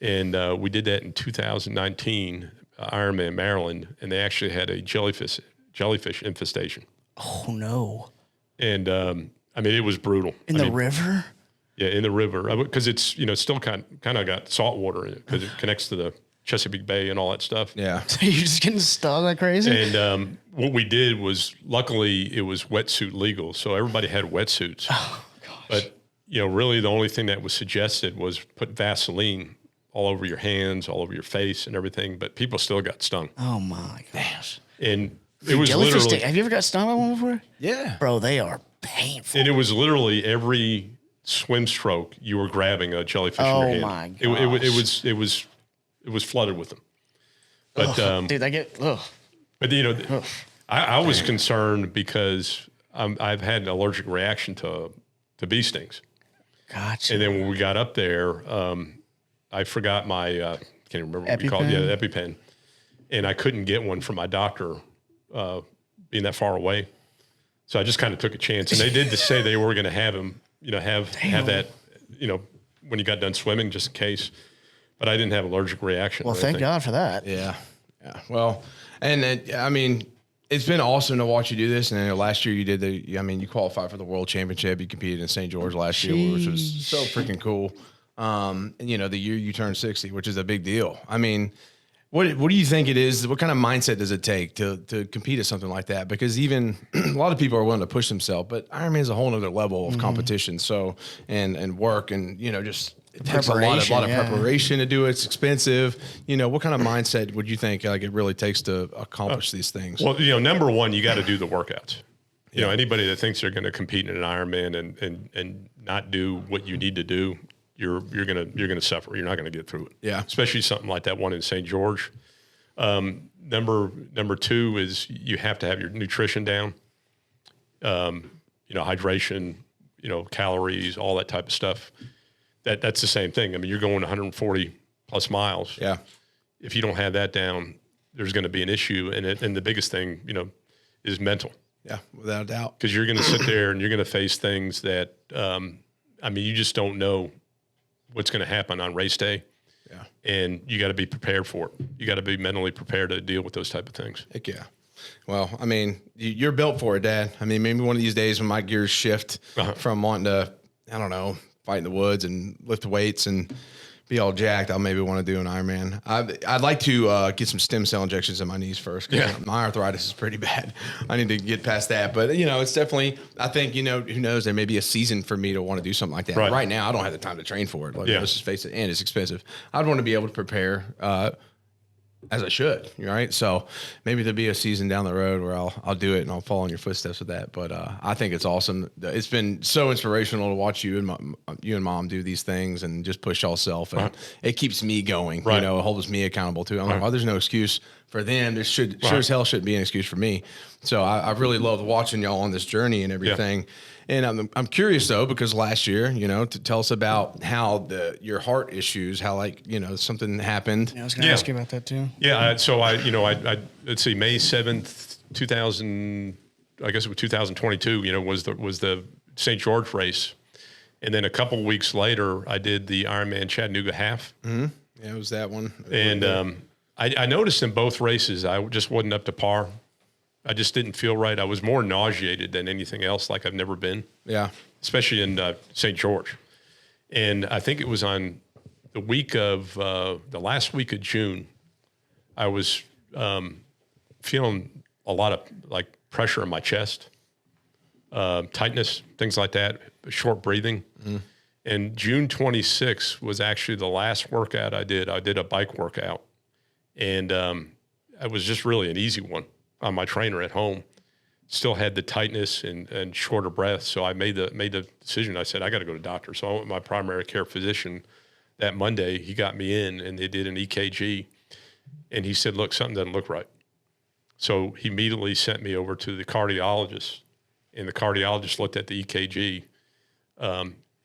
And we did that in 2019, Ironman Maryland, and they actually had a jellyfish infestation. Oh no! And I mean, it was brutal. In the river? Yeah, in the river, because it's still kind of got salt water in it because it connects to the Chesapeake Bay and all that stuff. Yeah. So you're just getting stung like crazy? And what we did was, luckily, it was wetsuit legal, so everybody had wetsuits. Oh gosh! But really, the only thing that was suggested was put Vaseline all over your hands, all over your face, and everything. But people still got stung. Oh my gosh! And it was Jellyfish literally. sting. Have you ever got stung by one before? Yeah. Bro, they are painful. And it was literally every swim stroke you were grabbing a jellyfish in your Oh hand. my It was flooded with them. But dude, I get ugh. but I was concerned because I've had an allergic reaction to bee stings. Gotcha. And then when we got up there, I forgot my can't remember what you call it. Yeah, the EpiPen, and I couldn't get one from my doctor, being that far away. So I just kind of took a chance, and they did say they were going to have him, have that, when you got done swimming, just in case. But I didn't have allergic reaction. Well, thank God for that. Yeah. Yeah. Well, and I mean, it's been awesome to watch you do this. And last year you did you qualified for the World Championship. You competed in St. George last year, which was so freaking cool. And the year you turned 60, which is a big deal. I mean, what do you think it is? What kind of mindset does it take to compete at something like that? Because even a lot of people are willing to push themselves, but Ironman is a whole other level of competition. So, and work and, just, it takes a lot of preparation to do it. It's expensive. What kind of mindset would you think it really takes to accomplish these things? Well, number one, you got to do the workouts. Anybody that thinks they're going to compete in an Ironman and not do what you need to do, you're gonna suffer. You're not gonna get through it. Yeah. Especially something like that one in St. George. Number two is you have to have your nutrition down. Hydration, calories, all that type of stuff. That's the same thing. I mean, you're going 140 plus miles. Yeah. If you don't have that down, there's going to be an issue. And the biggest thing, is mental. Yeah, without a doubt. Because you're going to sit there and you're going to face things that, you just don't know what's going to happen on race day. Yeah. And you got to be prepared for it. You got to be mentally prepared to deal with those type of things. Heck yeah. Well, I mean, you're built for it, Dad. I mean, maybe one of these days when my gears shift from wanting to, I don't know, fight in the woods and lift weights and be all jacked, I'll maybe want to do an Ironman. I'd like to get some stem cell injections in my knees first. Yeah. My arthritis is pretty bad. I need to get past that. But, it's definitely, I think, who knows, there may be a season for me to want to do something like that. Right now, I don't have the time to train for it. Let's just face it. And it's expensive. I'd want to be able to prepare as I should, right? So maybe there'll be a season down the road where I'll do it and I'll follow in your footsteps with that. But I think it's awesome. It's been so inspirational to watch you and Mom do these things and just push yourself. And it keeps me going. It holds me accountable too. I'm like, there's no excuse for them. There sure as hell shouldn't be an excuse for me. So I really loved watching y'all on this journey and everything. Yeah. And I'm curious though, because last year, to tell us about how your heart issues, how something happened. Yeah, I was going to ask you about that too. Yeah. So I let's see, May 7th, 2000, I guess it was 2022, was the St. George race. And then a couple of weeks later, I did the Ironman Chattanooga half. Mm-hmm. Yeah, it was that one. And I noticed in both races, I just wasn't up to par. I just didn't feel right. I was more nauseated than anything else, like I've never been. Yeah. Especially in St. George. And I think it was on the week of, the last week of June, I was feeling a lot of pressure in my chest, tightness, things like that, short breathing. Mm-hmm. And June 26th was actually the last workout I did. I did a bike workout. And it was just really an easy one on my trainer at home. Still had the tightness and shorter breath. So I made the decision. I said, I got to go to the doctor. So I went with my primary care physician that Monday. He got me in and they did an EKG. And he said, look, something doesn't look right. So he immediately sent me over to the cardiologist. And the cardiologist looked at the EKG.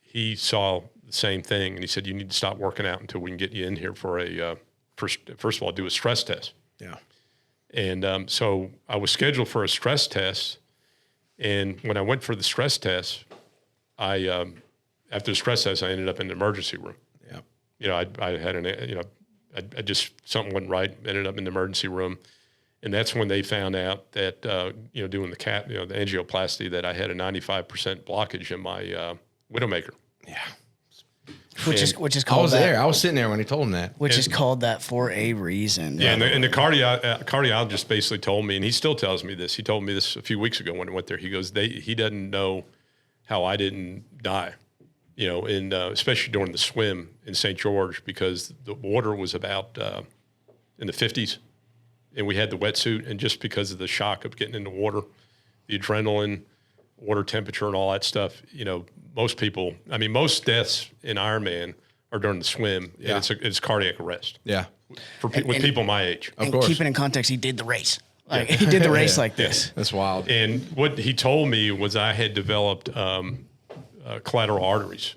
He saw the same thing. And he said, you need to stop working out until we can get you in here for first of all, do a stress test. Yeah. And so I was scheduled for a stress test. And when I went for the stress test, after the stress test, I ended up in the emergency room. Yeah. I had I just, something wasn't right, ended up in the emergency room. And that's when they found out that, doing the angioplasty, that I had a 95% blockage in my widowmaker. Yeah. Which is called I was there. I was sitting there when he told him that. Which is called that for a reason. Yeah, and the cardiologist basically told me, and he still tells me this. He told me this a few weeks ago when I went there. He goes, he doesn't know how I didn't die, especially during the swim in St. George, because the water was about in the 50s, and we had the wetsuit, and just because of the shock of getting in the water, the adrenaline, water temperature, and all that stuff, most deaths in Ironman are during the swim, and it's cardiac arrest. Yeah. With people my age. Of course. Keep it in context, he did the race. He did the race like this. That's wild. And what he told me was I had developed collateral arteries,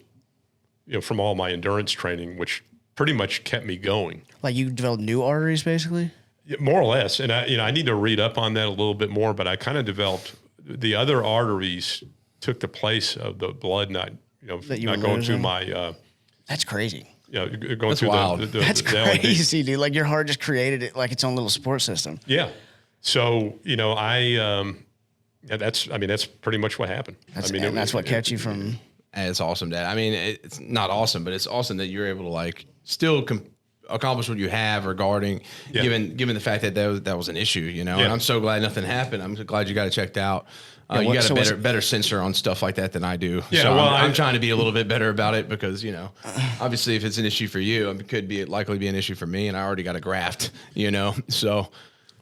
from all my endurance training, which pretty much kept me going. Like you developed new arteries, basically? Yeah, more or less. And I need to read up on that a little bit more, but I kind of developed the other arteries took the place of the blood not going through my. That's crazy. Going That's through wild. That's crazy, dude. Like your heart just created it like its own little support system. Yeah. So that's pretty much what happened. That's what kept you from. It's awesome, Dad. I mean, it's not awesome, but it's awesome that you're able to still accomplish what you have regarding given the fact that that was an issue, And I'm so glad nothing happened. I'm so glad you got it checked out. You got a better sensor on stuff like that than I do. Yeah, so I'm trying to be a little bit better about it because, obviously if it's an issue for you, it could likely be an issue for me, and I already got a graft, so.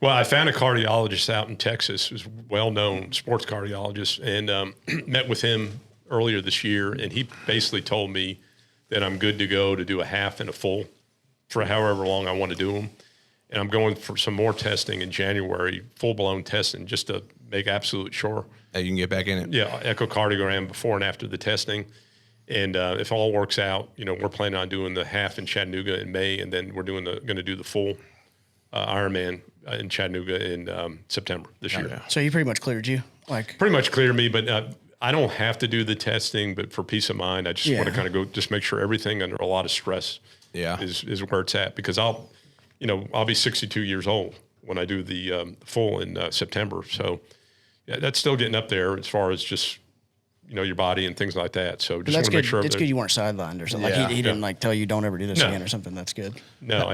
Well, I found a cardiologist out in Texas, who's a well-known sports cardiologist, and met with him earlier this year, and he basically told me that I'm good to go to do a half and a full for however long I want to do them. And I'm going for some more testing in January, full-blown testing, just to make absolute sure. That you can get back in it. Yeah, echocardiogram before and after the testing. And if all works out, we're planning on doing the half in Chattanooga in May, and then we're going to do the full Ironman in Chattanooga in September this year. Yeah. So he pretty much cleared you? Pretty much cleared me, but I don't have to do the testing, but for peace of mind, I just want to kind of go, just make sure everything under a lot of stress is where it's at, because I'll be 62 years old when I do the full in September. So that's still getting up there as far as just, your body and things like that. So just want to make sure. It's good you weren't sidelined or something. Yeah. He didn't tell you don't ever do this again or something. That's good. No.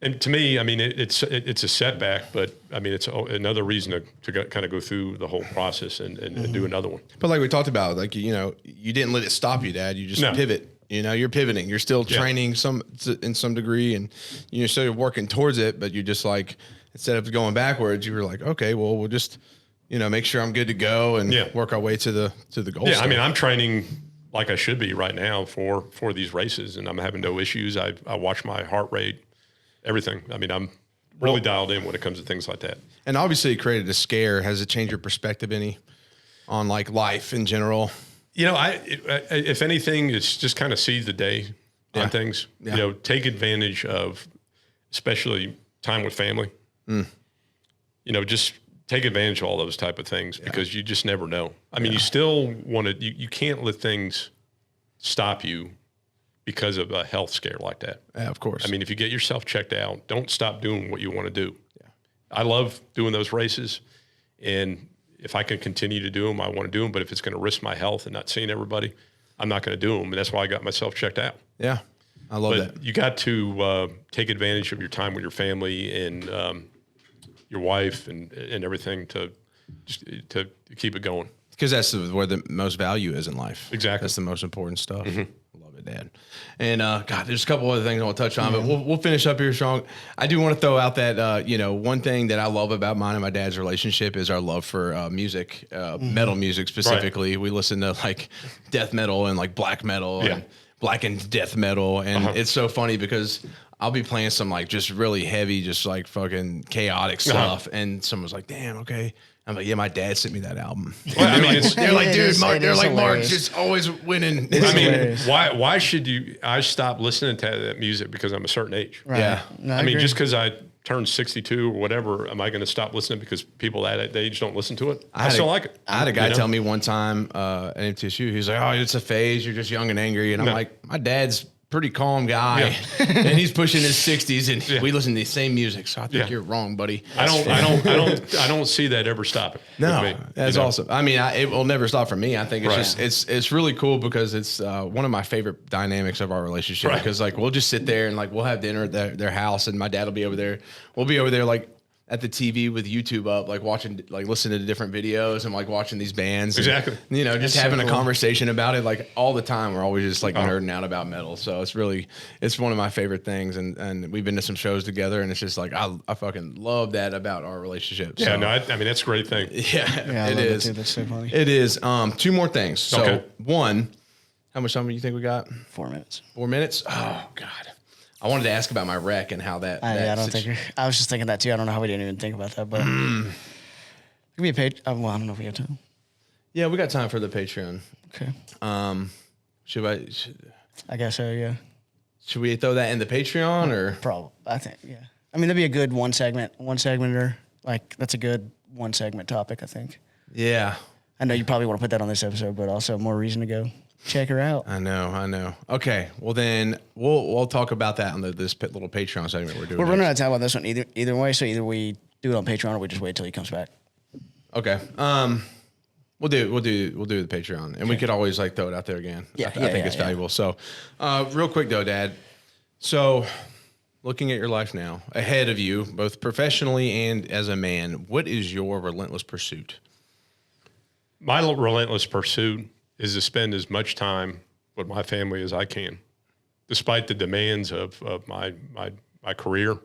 And to me, it's a setback, but it's another reason to kind of go through the whole process and do another one. But like we talked about, you didn't let it stop you, Dad. You just pivot. You're pivoting. You're still training in some degree, and you're still working towards it. But you're just instead of going backwards, you were like, okay, well, we'll just make sure I'm good to go and work our way to the goal. Yeah, I'm training like I should be right now for these races, and I'm having no issues. I watch my heart rate. Everything. I'm really dialed in when it comes to things like that. And obviously it created a scare. Has it changed your perspective any on life in general? If anything, it's just kind of seize the day on things. Yeah. Take advantage of, especially time with family. Just take advantage of all those type of things because you just never know. You still want to, you can't let things stop you because of a health scare like that. Yeah, of course. If you get yourself checked out, don't stop doing what you want to do. Yeah. I love doing those races, and if I can continue to do them, I want to do them. But if it's going to risk my health and not seeing everybody, I'm not going to do them, and that's why I got myself checked out. Yeah, I love that. You got to take advantage of your time with your family and your wife and everything to keep it going. Because that's where the most value is in life. Exactly. That's the most important stuff. Mm-hmm. Love it, Dad. And God, there's a couple other things I want to touch on, but we'll finish up here strong. I do want to throw out that one thing that I love about mine and my dad's relationship is our love for music, metal music specifically. Right. We listen to death metal and black metal and black and death metal, and it's so funny because I'll be playing some just really heavy, just fucking chaotic stuff, and someone's like, "Damn, okay." I'm like, yeah, my dad sent me that album. Well, they're like, dude, Mark's just always winning. Why should you? I stopped listening to that music because I'm a certain age. Right. Yeah. No, just because I turned 62 or whatever, am I going to stop listening because people that age don't listen to it? I still like it. I had a guy tell me one time at MTSU, he was like, oh, it's a phase. You're just young and angry. And I'm like, my dad's pretty calm guy, and he's pushing his 60s, and we listen to the same music. So I think you're wrong, buddy. I don't see that ever stopping. No, that's awesome. I mean, it will never stop for me. I think it's it's really cool because it's one of my favorite dynamics of our relationship. Because like we'll just sit there and like we'll have dinner at their house, and my dad will be over there. We'll be over there like at the TV with YouTube up, like watching, like listening to different videos and like watching these bands. Exactly. And, you know, just having a conversation about it like all the time. We're always just like nerding out about metal. So it's one of my favorite things. And we've been to some shows together, and it's just like, I fucking love that about our relationship. Yeah, so, no, I mean, that's a great thing. Yeah, it is. That's so funny. It is. Two more things. So one, how much time do you think we got? 4 minutes. 4 minutes? Oh, God. I wanted to ask about my wreck and how that. I was just thinking that too. I don't know how we didn't even think about that, but it could be a page. Well, I don't know if we have time. Yeah, we got time for the Patreon. Okay. I guess so. Yeah. Should we throw that in the Patreon or? Probably. I think. Yeah. I mean, that'd be a good one segmenter. Like that's a good one segment topic. I think. Yeah. I know you probably want to put that on this episode, but also more reason to go check her out. I know. Okay, well then we'll talk about that on this little Patreon segment we're doing. We're running out of time on this one either way, so either we do it on Patreon or we just wait till he comes back. Okay. We'll do the Patreon, and we could always like throw it out there again. I think it's valuable. So, real quick though, Dad. So, looking at your life now, ahead of you, both professionally and as a man, what is your relentless pursuit? My relentless pursuit is to spend as much time with my family as I can, despite the demands of my career.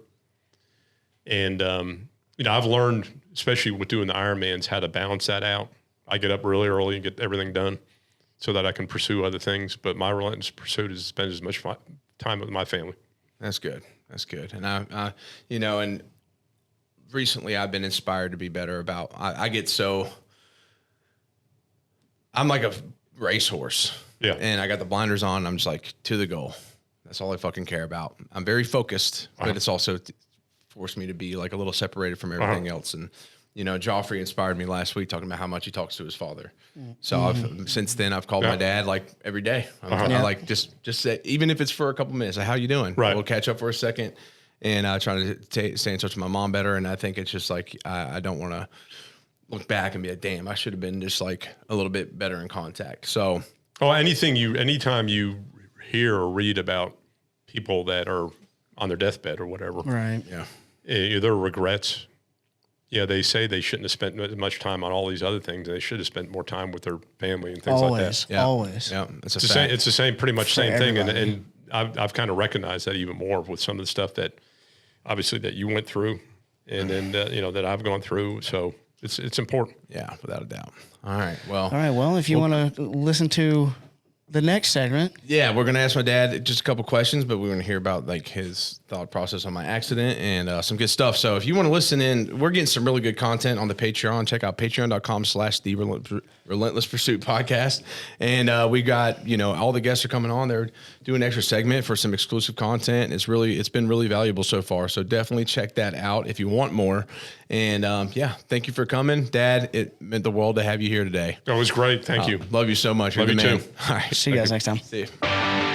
And, I've learned, especially with doing the Ironmans, how to balance that out. I get up really early and get everything done so that I can pursue other things. But my relentless pursuit is to spend as much time with my family. That's good. And I and recently I've been inspired to be better about, I'm like a racehorse. Yeah. And I got the blinders on. I'm just like to the goal. That's all I fucking care about. I'm very focused, but it's also forced me to be like a little separated from everything else. And, Joffrey inspired me last week talking about how much he talks to his father. So since then I've called my dad like every day. I like just say, even if it's for a couple minutes, like, how you doing? Right. We'll catch up for a second and try to stay in touch with my mom better. And I think it's just like, I don't want to look back and be like, damn, I should have been just like a little bit better in contact. So, anytime you hear or read about people that are on their deathbed or whatever, right? Yeah, their regrets. Yeah, they say they shouldn't have spent as much time on all these other things. They should have spent more time with their family and things like that. Yeah. Always. Yeah, it's the same, pretty much same thing. And I've kind of recognized that even more with some of the stuff that obviously that you went through, and then that I've gone through. So. It's important. Yeah, without a doubt. All right. Well, if you want to listen to the next segment. Yeah, we're going to ask my dad just a couple questions, but we're going to hear about like his thought process on my accident and some good stuff. So if you want to listen in, we're getting some really good content on the Patreon. Check out patreon.com/the Relentless Pursuit podcast. And we got, all the guests are coming on. They're doing an extra segment for some exclusive content. It's been really valuable so far. So definitely check that out if you want more. And thank you for coming, Dad. It meant the world to have you here today. It was great. Thank you. Love you so much. Love you too. All right. See you guys next time. See you.